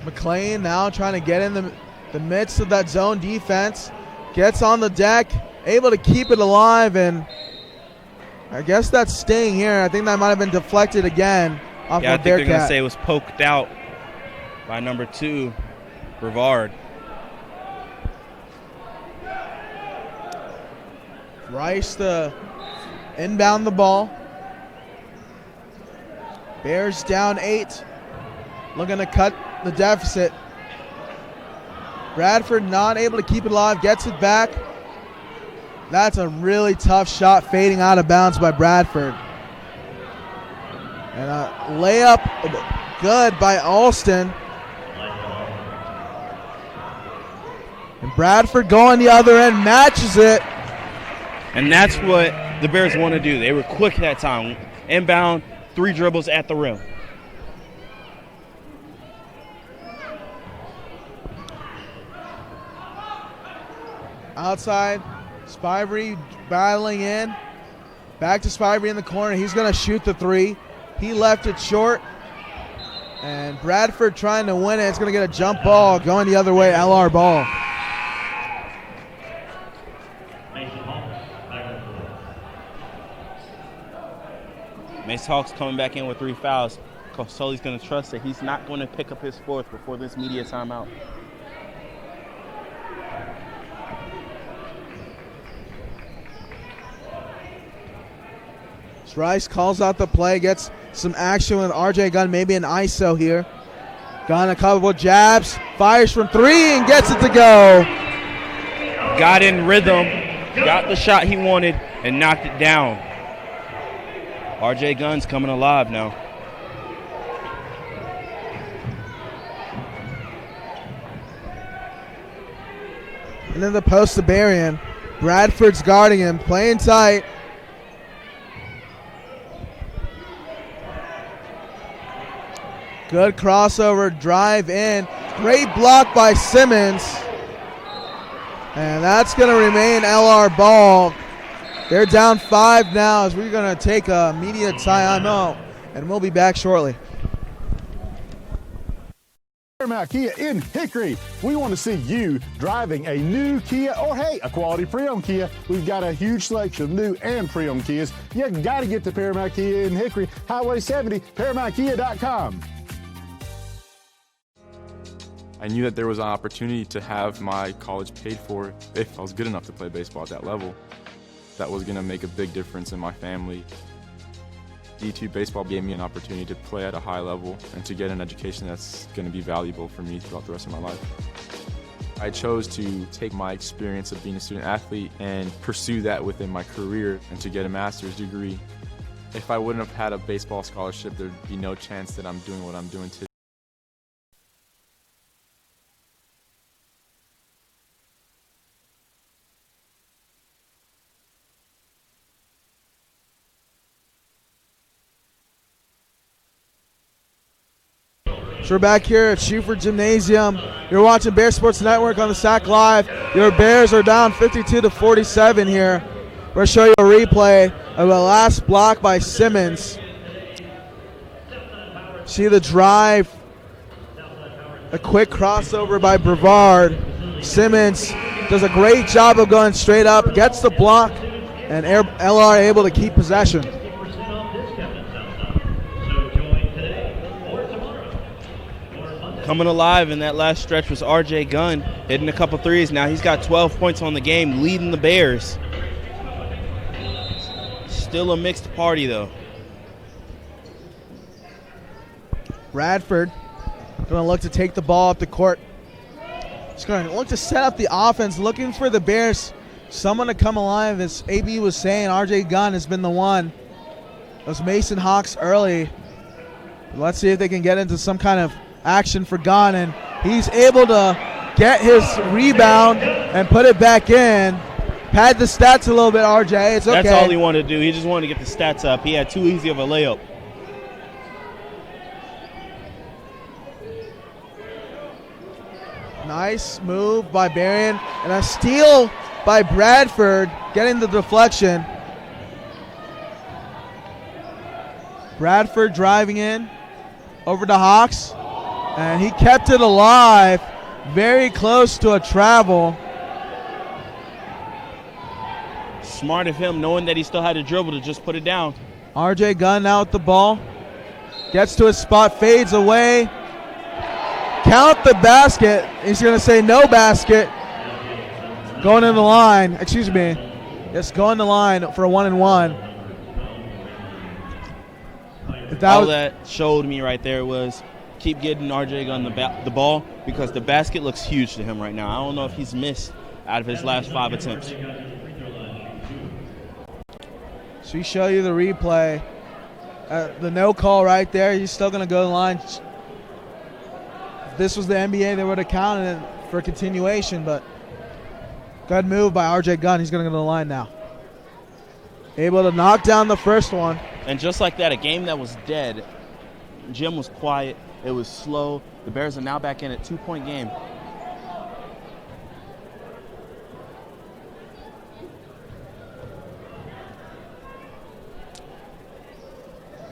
McLean now trying to get in the midst of that zone defense. Gets on the deck, able to keep it alive, and I guess that's staying here. I think that might have been deflected again off I of think they're going to Bearcat. say it was poked out by number 2, Brevard. Rice to inbound the ball. Bears down 8. Looking to cut the deficit. Bradford not able to keep it alive. Gets it back. That's a really tough shot fading out of bounds by Bradford. And a layup good by Alston. And Bradford going the other end, matches it. And that's what the Bears want to do. They were quick that time. Inbound, 3 dribbles at the rim. Outside, Spivey battling in. Back to Spivey in the corner. He's going to shoot the 3. He left it short. And Bradford trying to win it. It's going to get a jump ball going the other way, LR ball. Mace Hawks coming back in with 3 fouls. Coach Sully's going to trust that he's not going to pick up his 4th before this media timeout. Rice calls out the play, gets some action with RJ Gunn, maybe an ISO here. Gunn a couple of jabs, fires from 3 and gets it to go. Got in rhythm, got the shot he wanted, and knocked it down. RJ Gunn's coming alive now. And then the post to Berrien. Bradford's guarding him, playing tight. Good crossover, drive in. Great block by Simmons. And that's going to remain LR ball. They're down 5 now as we're going to take a media timeout, and we'll be back shortly. Paramount Kia in Hickory. We want to see you driving a new Kia or, hey, a quality pre-owned Kia. We've got a huge selection of new and pre-owned Kias. You got to get to Paramount Kia in Hickory, Highway 70, ParamountKia.com. I knew that there was an opportunity to have my college paid for if I was good enough to play baseball at that level. That was going to make a big difference in my family. D2 baseball gave me an opportunity to play at a high level and to get an education that's going to be valuable for me throughout the rest of my life. I chose to take my experience of being a student athlete and pursue that within my career and to get a master's degree. If I wouldn't have had a baseball scholarship, there'd be no chance that I'm doing what I'm doing today. So we're back here at Schufer Gymnasium. You're watching Bear Sports Network on the Sack Live. Your Bears are down 52-47 here. We're going to show you a replay of the last block by Simmons. See the drive. A quick crossover by Brevard. Simmons does a great job of going straight up, gets the block, and LR able to keep possession. Coming alive in that last stretch was R.J. Gunn, hitting a couple threes. Now he's got 12 points on the game, leading the Bears. Still a mixed party, though. Bradford going to look to take the ball up the court. He's going to look to set up the offense, looking for the Bears, someone to come alive. As AB was saying, R.J. Gunn has been the one. It was Mason Hawks early. Let's see if they can get into some kind of action for Gunn, and he's able to get his rebound and put it back in. Pad the stats a little bit, RJ. It's okay. That's all he wanted to do. He just wanted to get the stats up. He had too easy of a layup. Nice move by Berrien, and a steal by Bradford, getting the deflection. Bradford driving in over to Hawks, and he kept it alive, very close to a travel. Smart of him, knowing that he still had to dribble to just put it down. RJ Gunn now with the ball, gets to his spot, fades away. Count the basket. He's going to say no basket. Going in the line. Excuse me. Yes, going the line for a 1-and-1. All that showed me right there was keep getting RJ Gunn the ball, because the basket looks huge to him right now. I don't know if he's missed out of his last 5 attempts. So we show you the replay. The no call right there. He's still going to go to the line. If this was the NBA, they would have counted it for a continuation, but good move by RJ Gunn. He's going to go to the line now. Able to knock down the first one. And just like that, a game that was dead. Jim was quiet. It was slow. The Bears are now back in a 2-point game.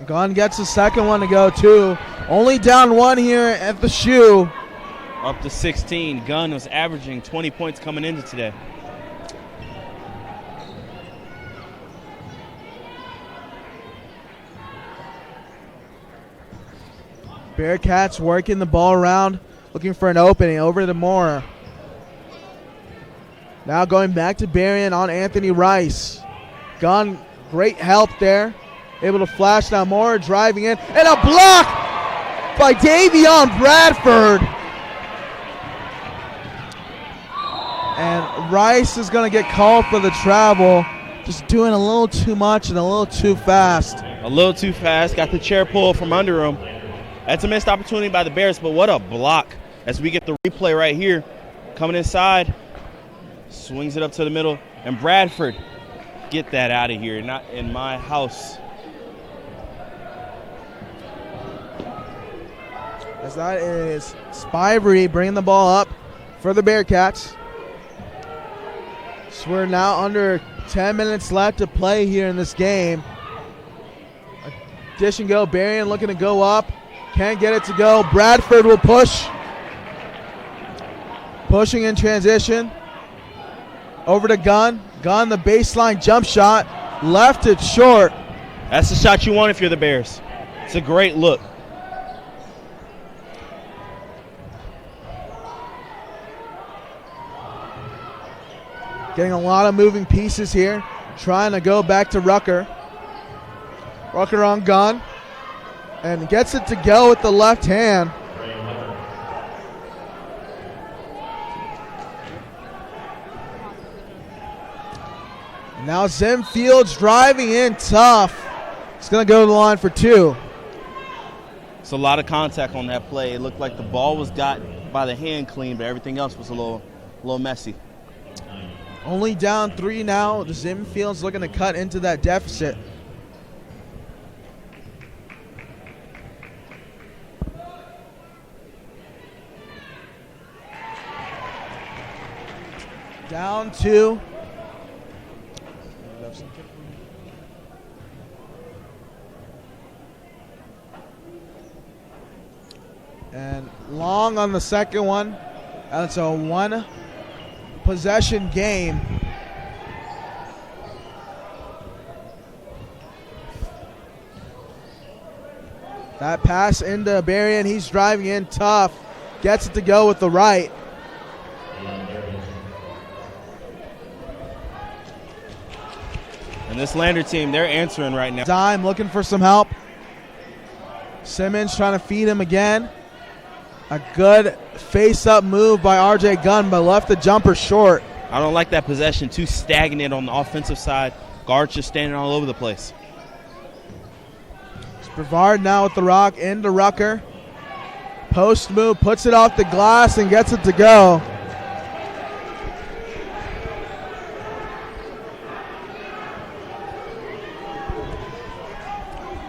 Gunn gets the second one to go, too. Only down 1 here at the shoe. Up to 16. Gunn was averaging 20 points coming into today. Bearcats working the ball around, looking for an opening over to Moore. Now going back to Berrien on Anthony Rice. Gunn, great help there. Able to flash now. Moore driving in, and a block by Davion Bradford. And Rice is going to get called for the travel. Just doing a little too much and a little too fast. A little too fast. Got the chair pulled from under him. That's a missed opportunity by the Bears, but what a block as we get the replay right here. Coming inside, swings it up to the middle, and Bradford, get that out of here, not in my house. As that is Spivey bringing the ball up for the Bearcats. So we're now under 10 minutes left to play here in this game. Dish and go, Berrien looking to go up. Can't get it to go. Bradford will push. Pushing in transition. Over to Gunn. Gunn, the baseline jump shot. Left it short. That's the shot you want if you're the Bears. It's a great look. Getting a lot of moving pieces here. Trying to go back to Rucker. Rucker on Gunn. And gets it to go with the left hand. Now Zim Fields driving in tough. He's going to go to the line for 2. It's a lot of contact on that play. It looked like the ball was got by the hand clean, but everything else was a little messy. Only down 3 now. Zim Fields looking to cut into that deficit. Down 2. And long on the second one. That's a 1 possession game. That pass into Berrien. He's driving in tough. Gets it to go with the right. And this Lander team, they're answering right now. Dime looking for some help. Simmons trying to feed him again. A good face-up move by RJ Gunn, but left the jumper short. I don't like that possession. Too stagnant on the offensive side. Guards just standing all over the place. It's Brevard now with the rock into Rucker. Post move, puts it off the glass and gets it to go.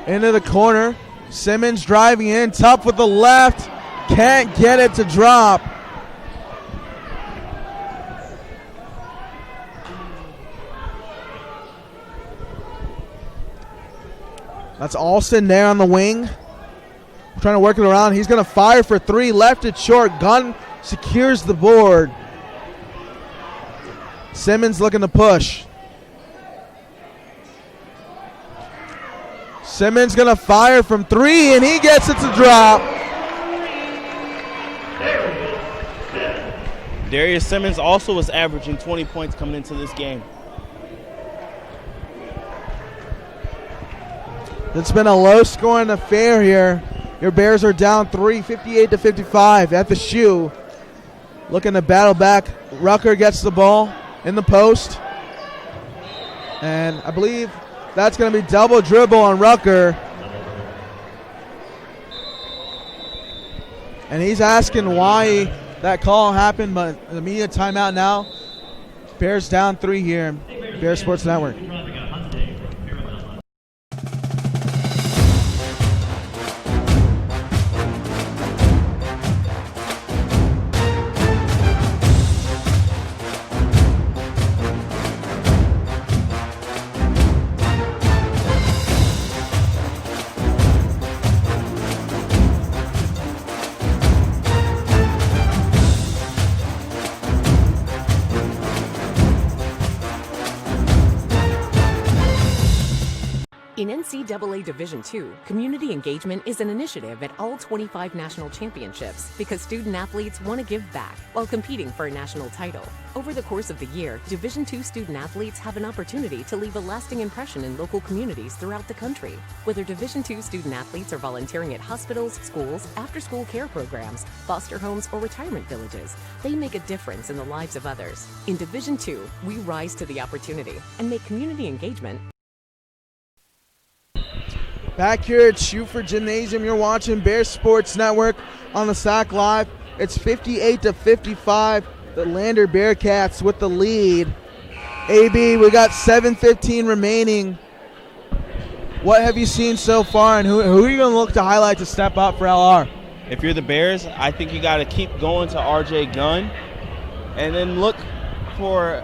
Into the corner. Simmons driving in, tough with the left. Can't get it to drop. That's Alston there on the wing. Trying to work it around. He's going to fire for 3. Left it short. Gunn secures the board. Simmons looking to push. Simmons going to fire from 3, and he gets it to drop. Darius Simmons also was averaging 20 points coming into this game. It's been a low-scoring affair here. Your Bears are down 3, 58-55 at the shoe. Looking to battle back. Rucker gets the ball in the post. And I believe that's going to be double dribble on Rucker. And he's asking why that call happened, but the media timeout now. Bears down 3 here. Bears Sports Network. In NCAA Division II, community engagement is an initiative at all 25 national championships because student athletes want to give back while competing for a national title. Over the course of the year, Division II student athletes have an opportunity to leave a lasting impression in local communities throughout the country. Whether Division II student athletes are volunteering at hospitals, schools, after-school care programs, foster homes, or retirement villages, they make a difference in the lives of others. In Division II, we rise to the opportunity and make community engagement. Back here at Schuford Gymnasium, you're watching Bears Sports Network on the SAC Live. It's 58-55. The Lander Bearcats with the lead. AB, we got 7:15 remaining. What have you seen so far, and who are you going to look to highlight to step up for LR? If you're the Bears, I think you got to keep going to RJ Gunn and then look for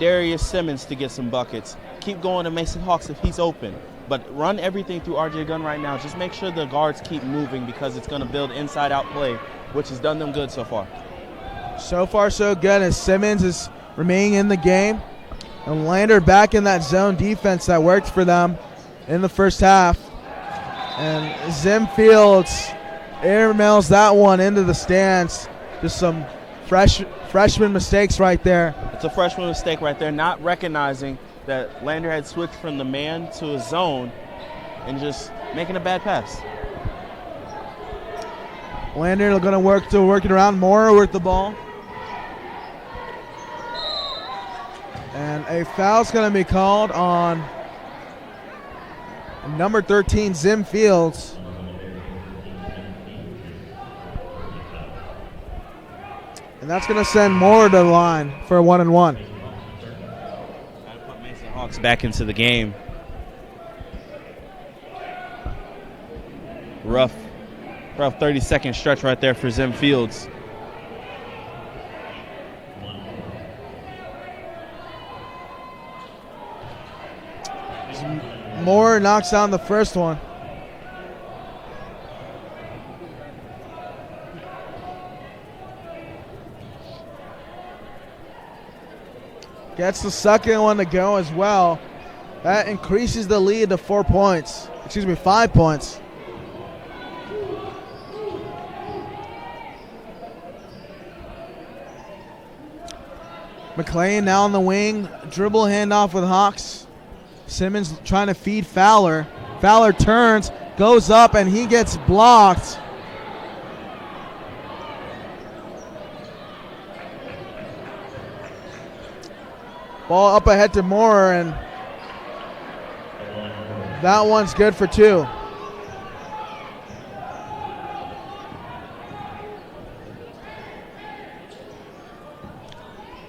Darius Simmons to get some buckets. Keep going to Mason Hawks if he's open. But run everything through RJ Gunn right now. Just make sure the guards keep moving because it's going to build inside-out play, which has done them good so far. So far, so good as Simmons is remaining in the game. And Lander back in that zone defense that worked for them in the first half. And Zim Fields airmails that one into the stands. Just some freshman mistakes right there. It's a freshman mistake right there, not recognizing that Lander had switched from the man to a zone and just making a bad pass. Lander going to work it around. Mora with the ball. And a foul's going to be called on number 13, Zim Fields. And that's going to send Mora to the line for a 1-and-1. Hawks back into the game. Rough 30-second stretch right there for Zim Fields. Moore knocks down the first one. Gets the second one to go as well. That increases the lead to 4 points. Excuse me, 5 points. McLean now on the wing. Dribble handoff with Hawks. Simmons trying to feed Fowler. Fowler turns, goes up, and he gets blocked. Ball up ahead to Moore, and that one's good for 2.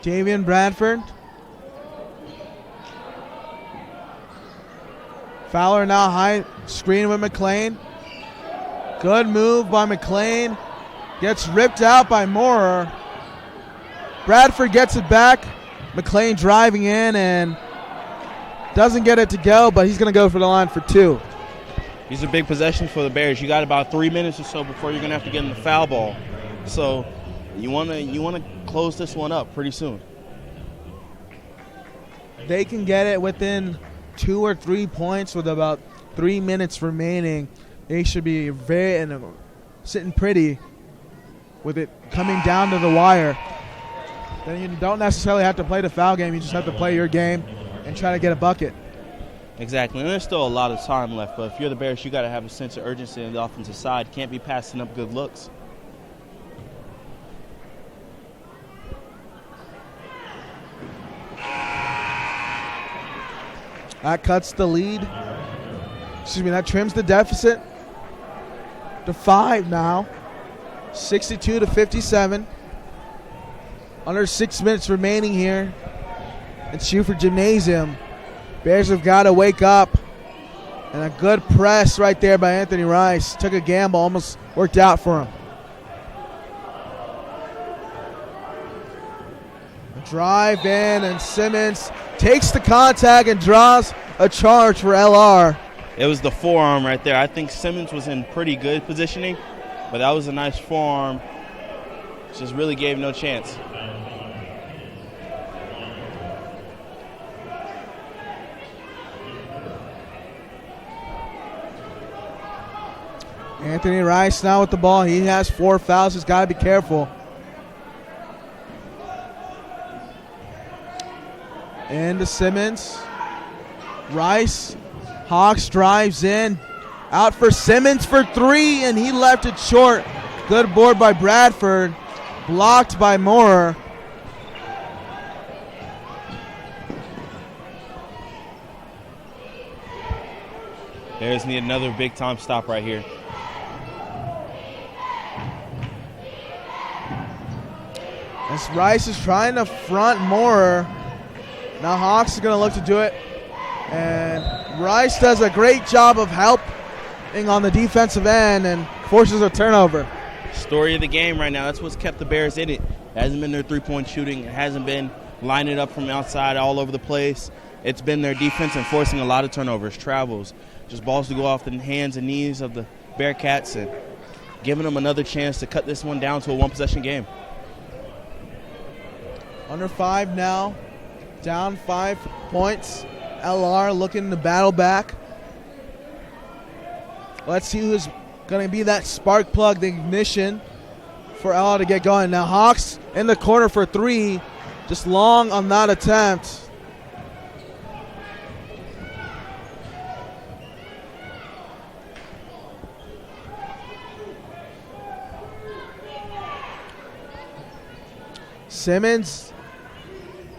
Davian Bradford. Fowler now high screen with McLean. Good move by McLean. Gets ripped out by Moore. Bradford gets it back. McLean driving in and doesn't get it to go, but he's going to go for the line for 2. These are big possessions for the Bears. You got about 3 minutes or so before you're going to have to get in the foul ball. So you want to close this one up pretty soon. They can get it within 2 or 3 points with about 3 minutes remaining. They should be sitting pretty with it coming down to the wire. Then you don't necessarily have to play the foul game. You just have to play your game and try to get a bucket. Exactly, and there's still a lot of time left. But if you're the Bears, you got to have a sense of urgency on the offensive side. Can't be passing up good looks. That cuts the lead. That trims the deficit to 5 now. 62-57. Under 6 minutes remaining here at Schuford Gymnasium. Bears have got to wake up. And a good press right there by Anthony Rice. Took a gamble, almost worked out for him. A drive in, and Simmons takes the contact and draws a charge for LR. It was the forearm right there. I think Simmons was in pretty good positioning, but that was a nice forearm. Just really gave no chance. Anthony Rice now with the ball. He has 4 fouls. He's got to be careful. Into Simmons. Rice. Hawks drives in. Out for Simmons for 3, and he left it short. Good board by Bradford. Blocked by Moore. Bears need another big-time stop right here. As Rice is trying to front Moore. Now Hawks is going to look to do it. And Rice does a great job of helping on the defensive end and forces a turnover. Story of the game right now. That's what's kept the Bears in it. It hasn't been their three-point shooting. It hasn't been lining up from outside all over the place. It's been their defense and forcing a lot of turnovers, travels, just balls to go off the hands and knees of the Bearcats and giving them another chance to cut this one down to a one-possession game. Under 5 now, down 5 points. LR looking to battle back. Let's see who's going to be that spark plug, the ignition for LR to get going. Now Hawks in the corner for 3, just long on that attempt. Simmons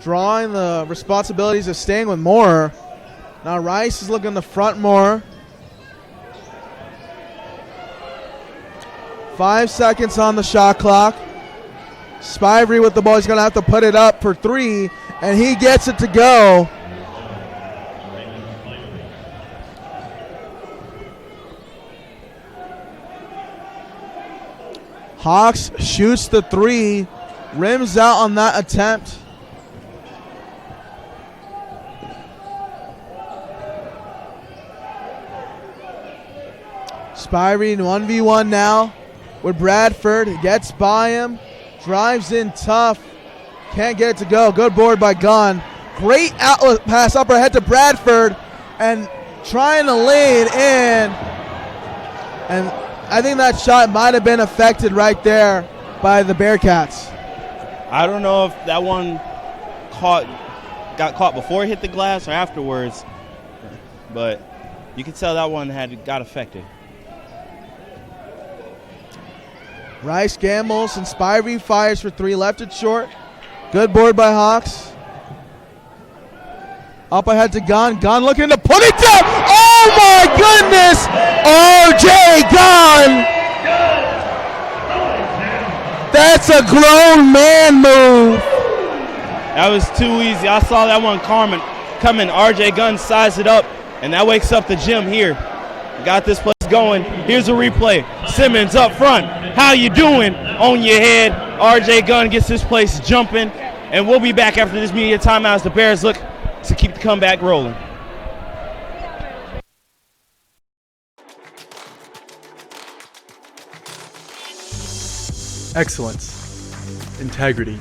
drawing the responsibilities of staying with Moore. Now Rice is looking to front Moore. 5 seconds on the shot clock. Spivey with the ball. He's going to have to put it up for 3, and he gets it to go. Hawks shoots the 3. Rims out on that attempt. Spivey 1v1 now with Bradford. Gets by him. Drives in tough. Can't get it to go. Good board by Gunn. Great outlet pass up ahead to Bradford. And trying to lean in. And I think that shot might have been affected right there by the Bearcats. I don't know if that one got caught before it hit the glass or afterwards, but you could tell that one got affected. Rice gambles and Spivey fires for three, left it short. Good board by Hawks. Up ahead to Gunn. Gunn looking to put it down. Oh my goodness! R.J. Gunn! That's a grown man move. That was too easy. I saw that one coming. R.J. Gunn sized it up, and that wakes up the gym here. Got this place going. Here's a replay. Simmons up front. How you doing? On your head. R.J. Gunn gets this place jumping, and we'll be back after this media timeout as the Bears look to keep the comeback rolling. Excellence, integrity,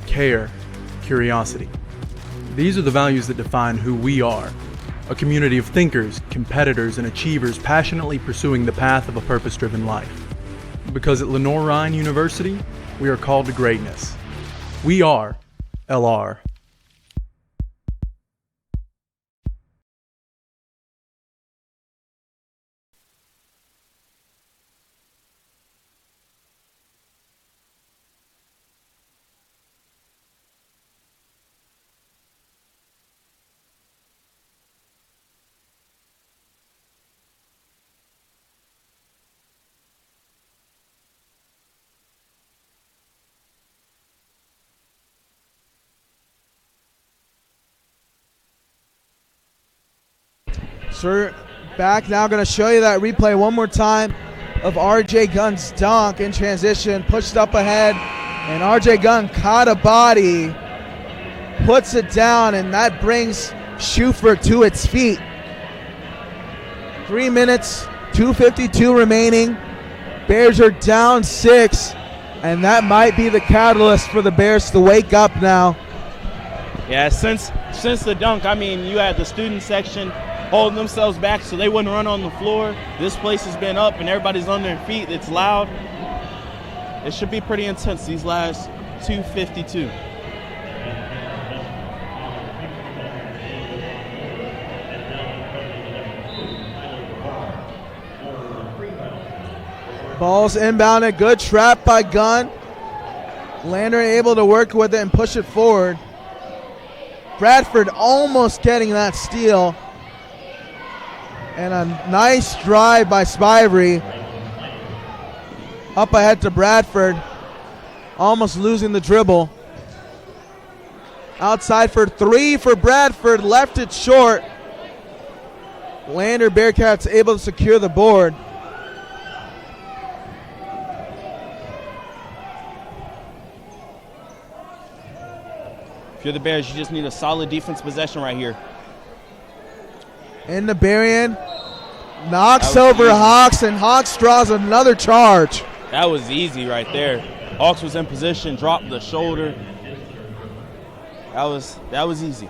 care, curiosity. These are the values that define who we are. A community of thinkers, competitors, and achievers passionately pursuing the path of a purpose-driven life. Because at Lenoir-Rhyne University, we are called to greatness. We are LR. So we're back now, going to show you that replay one more time of R.J. Gunn's dunk in transition, pushed up ahead, and R.J. Gunn caught a body, puts it down, and that brings Schufert to its feet. 3 minutes, 2:52 remaining. Bears are down 6, and that might be the catalyst for the Bears to wake up now. Yeah, since the dunk, I mean, you had the student section holding themselves back so they wouldn't run on the floor. This place has been up and everybody's on their feet. It's loud. It should be pretty intense these last 2:52. Ball's inbounded. Good trap by Gunn. Lander able to work with it and push it forward. Bradford almost getting that steal. And a nice drive by Spivey. Up ahead to Bradford. Almost losing the dribble. Outside for three for Bradford. Left it short. Lander Bearcats able to secure the board. If you're the Bears, you just need a solid defense possession right here. Into Berrien. Knocks over easy. Hawks, and Hawks draws another charge. That was easy right there. Hawks was in position, dropped the shoulder. That was easy.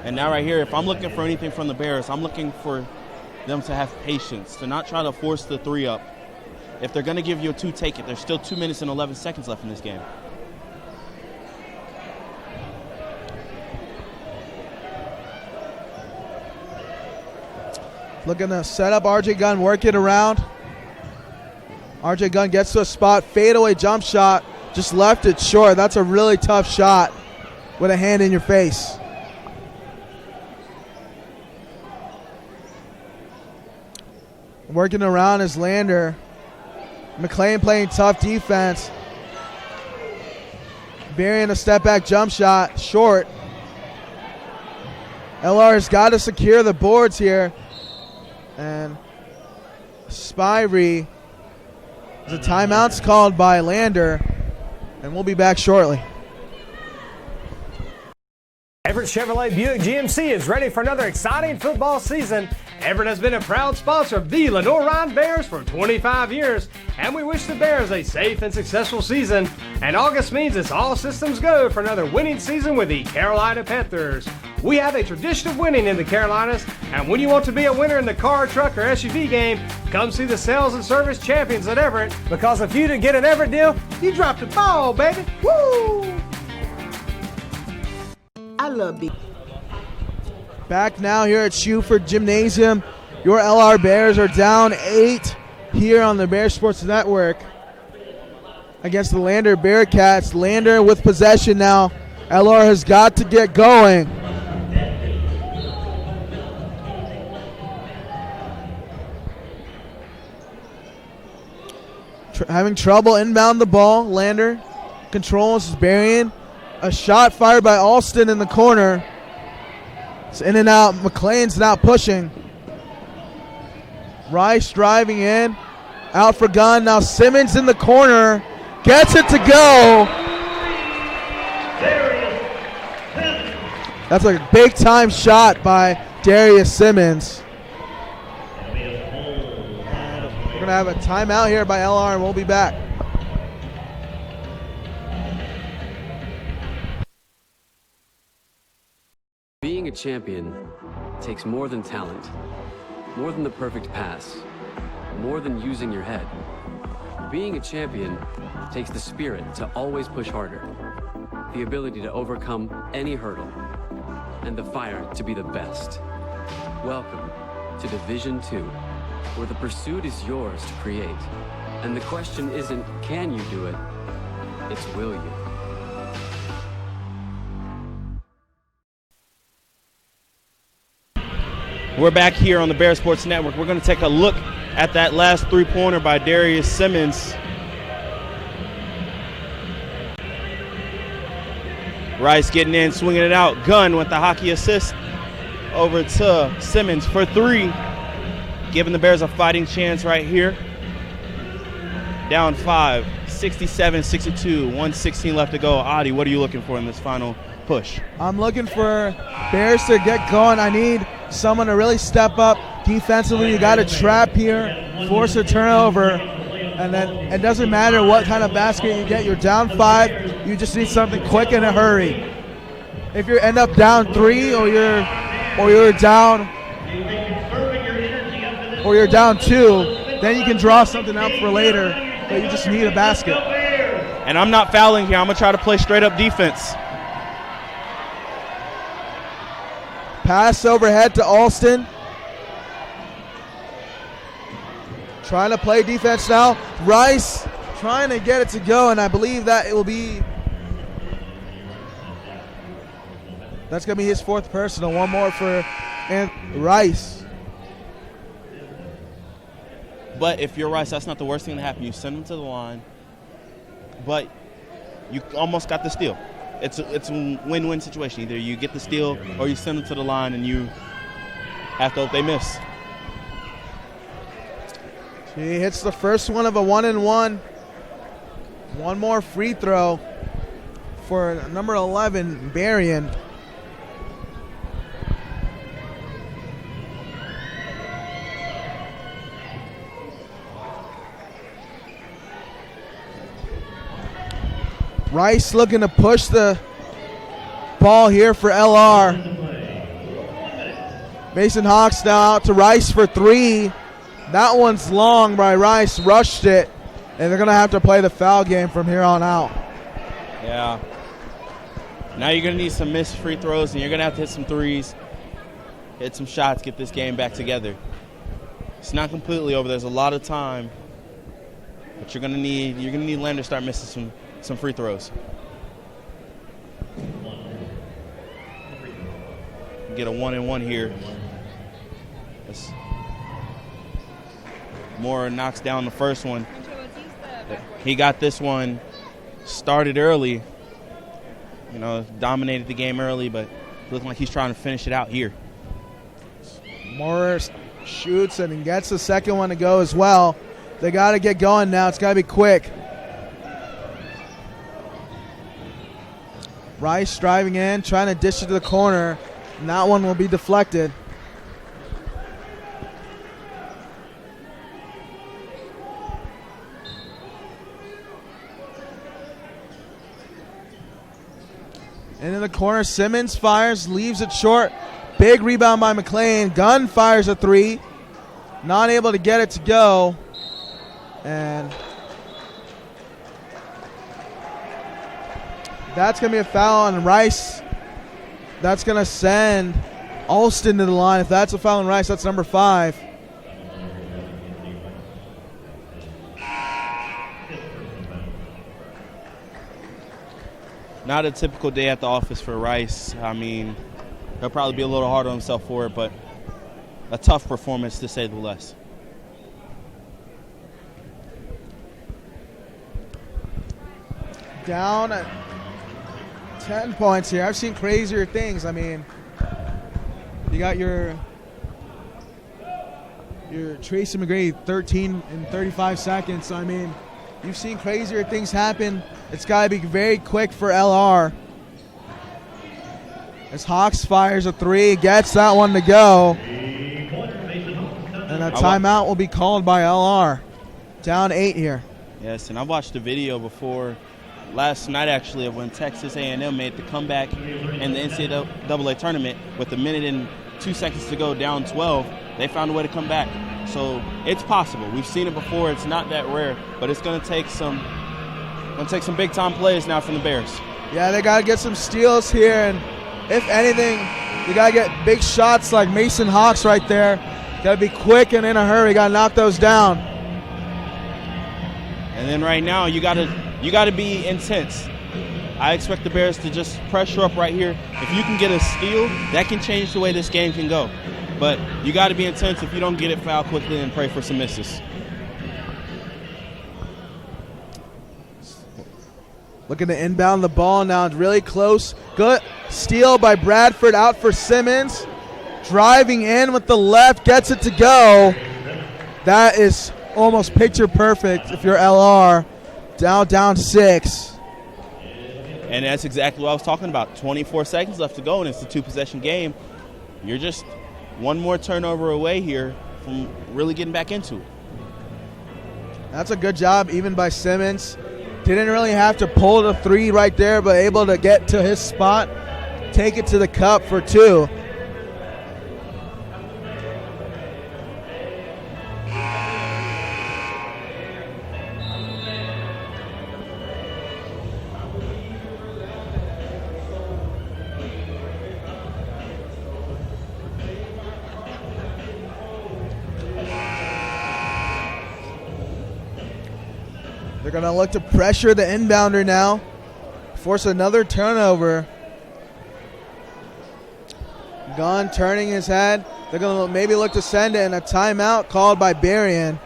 And now right here, if I'm looking for anything from the Bears, I'm looking for them to have patience, to not try to force the three up. If they're going to give you a two, take it. There's still 2 minutes and 11 seconds left in this game. Looking to set up R.J. Gunn, work it around. R.J. Gunn gets to a spot, fadeaway jump shot, just left it short. That's a really tough shot with a hand in your face. Working around is Lander. McLean playing tough defense. Burying a step back jump shot, short. LR has got to secure the boards here. And Spivey, the timeout's called by Lander, and we'll be back shortly. Everett Chevrolet Buick GMC is ready for another exciting football season. Everett has been a proud sponsor of the Lenoir-Rhyne Bears for 25 years, and we wish the Bears a safe and successful season. And August means it's all systems go for another winning season with the Carolina Panthers. We have a tradition of winning in the Carolinas, and when you want to be a winner in the car, truck, or SUV game, come see the sales and service champions at Everett, because if you didn't get an Everett deal, you dropped the ball, baby. Woo! I love beef. Back now here at Schuford Gymnasium. Your LR Bears are down 8 here on the Bear Sports Network against the Lander Bearcats. Lander with possession now. LR has got to get going. Having trouble inbound the ball. Lander controls Berrien. A shot fired by Alston in the corner. It's in and out. McLean's now pushing. Rice driving in. Out for Gunn. Now Simmons in the corner. Gets it to go. That's a big time shot by Darius Simmons. We're going to have a timeout here by LR and we'll be back. Being a champion takes more than talent, more than the perfect pass, more than using your head. Being a champion takes the spirit to always push harder, the ability to overcome any hurdle, and the fire to be the best. Welcome to Division 2, where the pursuit is yours to create. And the question isn't, can you do it? It's, will you? We're back here on the Bear Sports Network. We're going to take a look at that last three-pointer by Darius Simmons. Rice getting in, swinging it out. Gunn with the hockey assist over to Simmons for three, giving the Bears a fighting chance right here. Down 5, 67-62, 1:16 left to go. Adi, what are you looking for in this final push? I'm looking for Bears to get going. I need someone to really step up defensively. You got a trap here, force a turnover, and then it doesn't matter what kind of basket you get. You're down 5. You just need something quick in a hurry. If you end up down 3 or you're down 2, then you can draw something up for later. But you just need a basket. And I'm not fouling here. I'm going to try to play straight up defense. Pass overhead to Alston. Trying to play defense now. Rice trying to get it to go, and I believe that it will be. That's going to be his 4th personal. One more for Rice. But if you're Rice, that's not the worst thing to happen. You send him to the line, but you almost got the steal. It's a win-win situation. Either you get the steal or you send them to the line and you have to hope they miss. He hits the first one of a 1-and-1. One more free throw for number 11, Berrien. Rice looking to push the ball here for LR. Mason Hawks now out to Rice for 3. That one's long by Rice, rushed it, and they're going to have to play the foul game from here on out. Yeah. Now you're going to need some missed free throws, and you're going to have to hit some threes, hit some shots, get this game back together. It's not completely over. There's a lot of time, but you're going to need Lander to start missing some free throws. Get a 1-and-1 here. Moore knocks down the first one. He got this one started early. Dominated the game early, but looking like he's trying to finish it out here. Moore shoots and gets the second one to go as well. They got to get going now. It's got to be quick. Rice driving in, trying to dish it to the corner, and that one will be deflected. Into the corner, Simmons fires, leaves it short. Big rebound by McLean. Gunn fires a three. Not able to get it to go. And that's going to be a foul on Rice. That's going to send Alston to the line. If that's a foul on Rice, that's number 5. Not a typical day at the office for Rice. I mean, he'll probably be a little hard on himself for it, but a tough performance to say the least. Down at 10 points here. I've seen crazier things. I mean, you got your Tracy McGrady 13 in 35 seconds. So, I mean, you've seen crazier things happen. It's got to be very quick for LR. As Hawks fires a three, gets that one to go. And a timeout will be called by LR. Down 8 here. Yes, and I watched the video before last night, actually, of when Texas A&M made the comeback in the NCAA tournament with a minute and 2 seconds to go, down 12. They found a way to come back. So it's possible. We've seen it before. It's not that rare, but it's going to take some big-time plays now from the Bears. Yeah, they got to get some steals here, and if anything, you got to get big shots like Mason Hawks right there. Got to be quick and in a hurry. Got to knock those down. And then right now, you got to be intense. I expect the Bears to just pressure up right here. If you can get a steal, that can change the way this game can go. But you got to be intense. If you don't get it, foul quickly and pray for some misses. Looking to inbound the ball now. It's really close. Good steal by Bradford, out for Simmons. Driving in with the left, gets it to go. That is almost picture perfect if you're LR. Down 6. And that's exactly what I was talking about. 24 seconds left to go, and it's a 2-possession game. You're just one more turnover away here from really getting back into it. That's a good job even by Simmons. Didn't really have to pull the three right there, but able to get to his spot, take it to the cup for 2. They're going to look to pressure the inbounder now. Force another turnover. Gunn turning his head. They're going to maybe look to send it, and a timeout called by Berrien.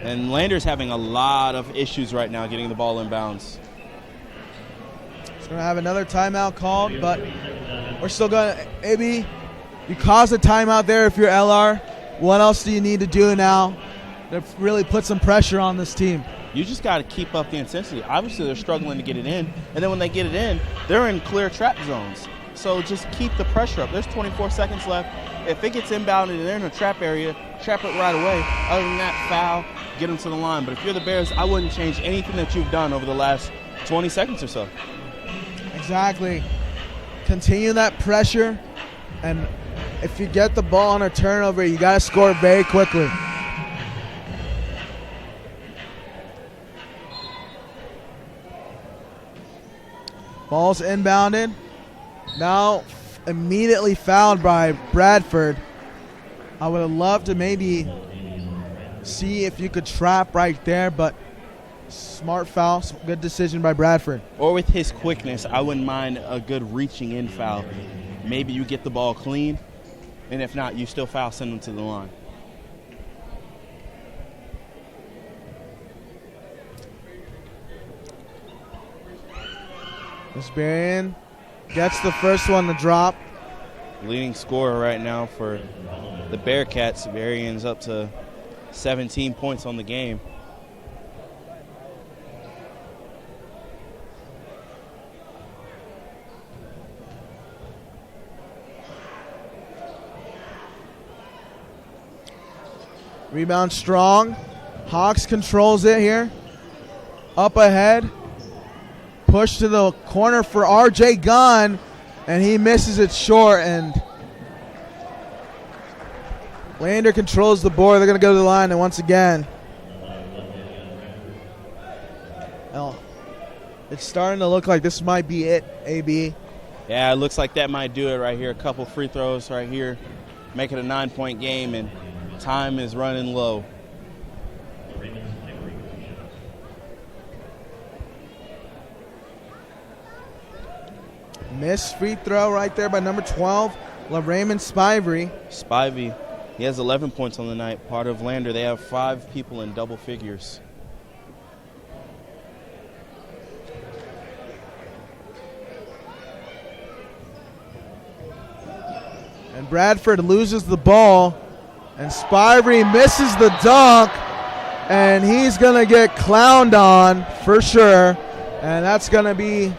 And Lander's having a lot of issues right now getting the ball inbounds. It's going to have another timeout called, but we're still going to, maybe you cause a timeout there if you're LR. What else do you need to do now to really put some pressure on this team? You just got to keep up the intensity. Obviously, they're struggling to get it in, and then when they get it in, they're in clear trap zones. So just keep the pressure up. There's 24 seconds left. If it gets inbounded and they're in a trap area, trap it right away. Other than that, foul, get them to the line. But if you're the Bears, I wouldn't change anything that you've done over the last 20 seconds or so. Exactly. Continue that pressure, and if you get the ball on a turnover, you got to score very quickly. Ball's inbounded. Now immediately fouled by Bradford. I would have loved to maybe see if you could trap right there, but smart foul, good decision by Bradford. Or with his quickness, I wouldn't mind a good reaching in foul. Maybe you get the ball clean, and if not, you still foul, send them to the line. Berrien gets the first one to drop. Leading scorer right now for the Bearcats. Berrien's up to 17 points on the game. Rebound strong. Hawks controls it here. Up ahead. Push to the corner for R.J. Gunn, and he misses it short, and Lander controls the board. They're going to go to the line, and once again, well, it's starting to look like this might be it, AB. Yeah, it looks like that might do it right here. A couple free throws right here. Make it a 9-point game, and time is running low. Missed free throw right there by number 12, Raymond Spivey. Spivey, he has 11 points on the night. Part of Lander, they have 5 people in double figures. And Bradford loses the ball, and Spivey misses the dunk, and he's going to get clowned on for sure, and that's going to be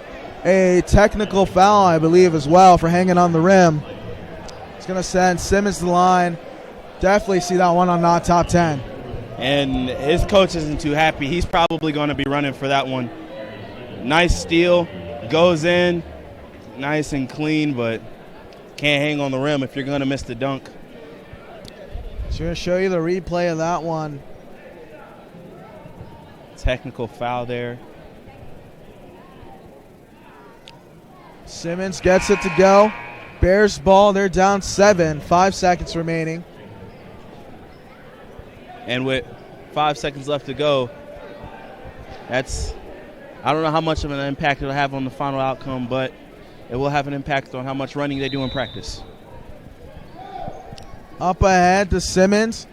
a technical foul, I believe, as well for hanging on the rim. It's going to send Simmons to the line. Definitely see that one on not top 10. And his coach isn't too happy. He's probably going to be running for that one. Nice steal, goes in, nice and clean, but can't hang on the rim if you're going to miss the dunk. So going to show you the replay of that one. Technical foul there. Simmons gets it to go. Bears ball, they're down 7, 5 seconds remaining. And with 5 seconds left to go, I don't know how much of an impact it'll have on the final outcome, but it will have an impact on how much running they do in practice. Up ahead to Simmons.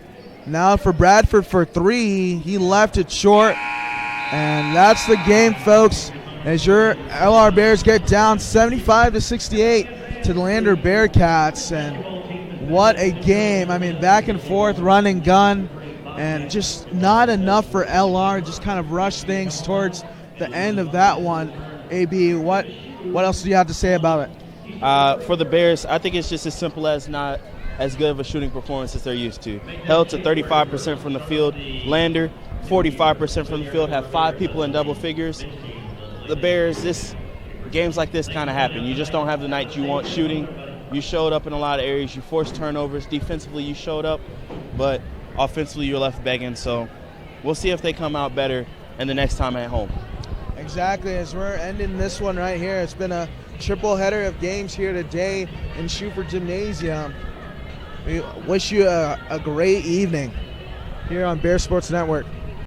Now for Bradford for 3. He left it short. And that's the game, folks, as your LR Bears get down 75-68 to the Lander Bearcats. And what a game. I mean, back and forth, run and gun, and just not enough for LR. Just kind of rush things towards the end of that one. AB, what else do you have to say about it? For the Bears, I think it's just as simple as not as good of a shooting performance as they're used to. Held to 35% from the field. Lander, 45% from the field, have 5 people in double figures. The Bears, games like this kind of happen. You just don't have the night you want shooting. You showed up in a lot of areas. You forced turnovers. Defensively, you showed up, but offensively, you're left begging. So we'll see if they come out better in the next time at home. Exactly. As we're ending this one right here, it's been a triple header of games here today in Schuford Gymnasium. We wish you a great evening here on Bear Sports Network.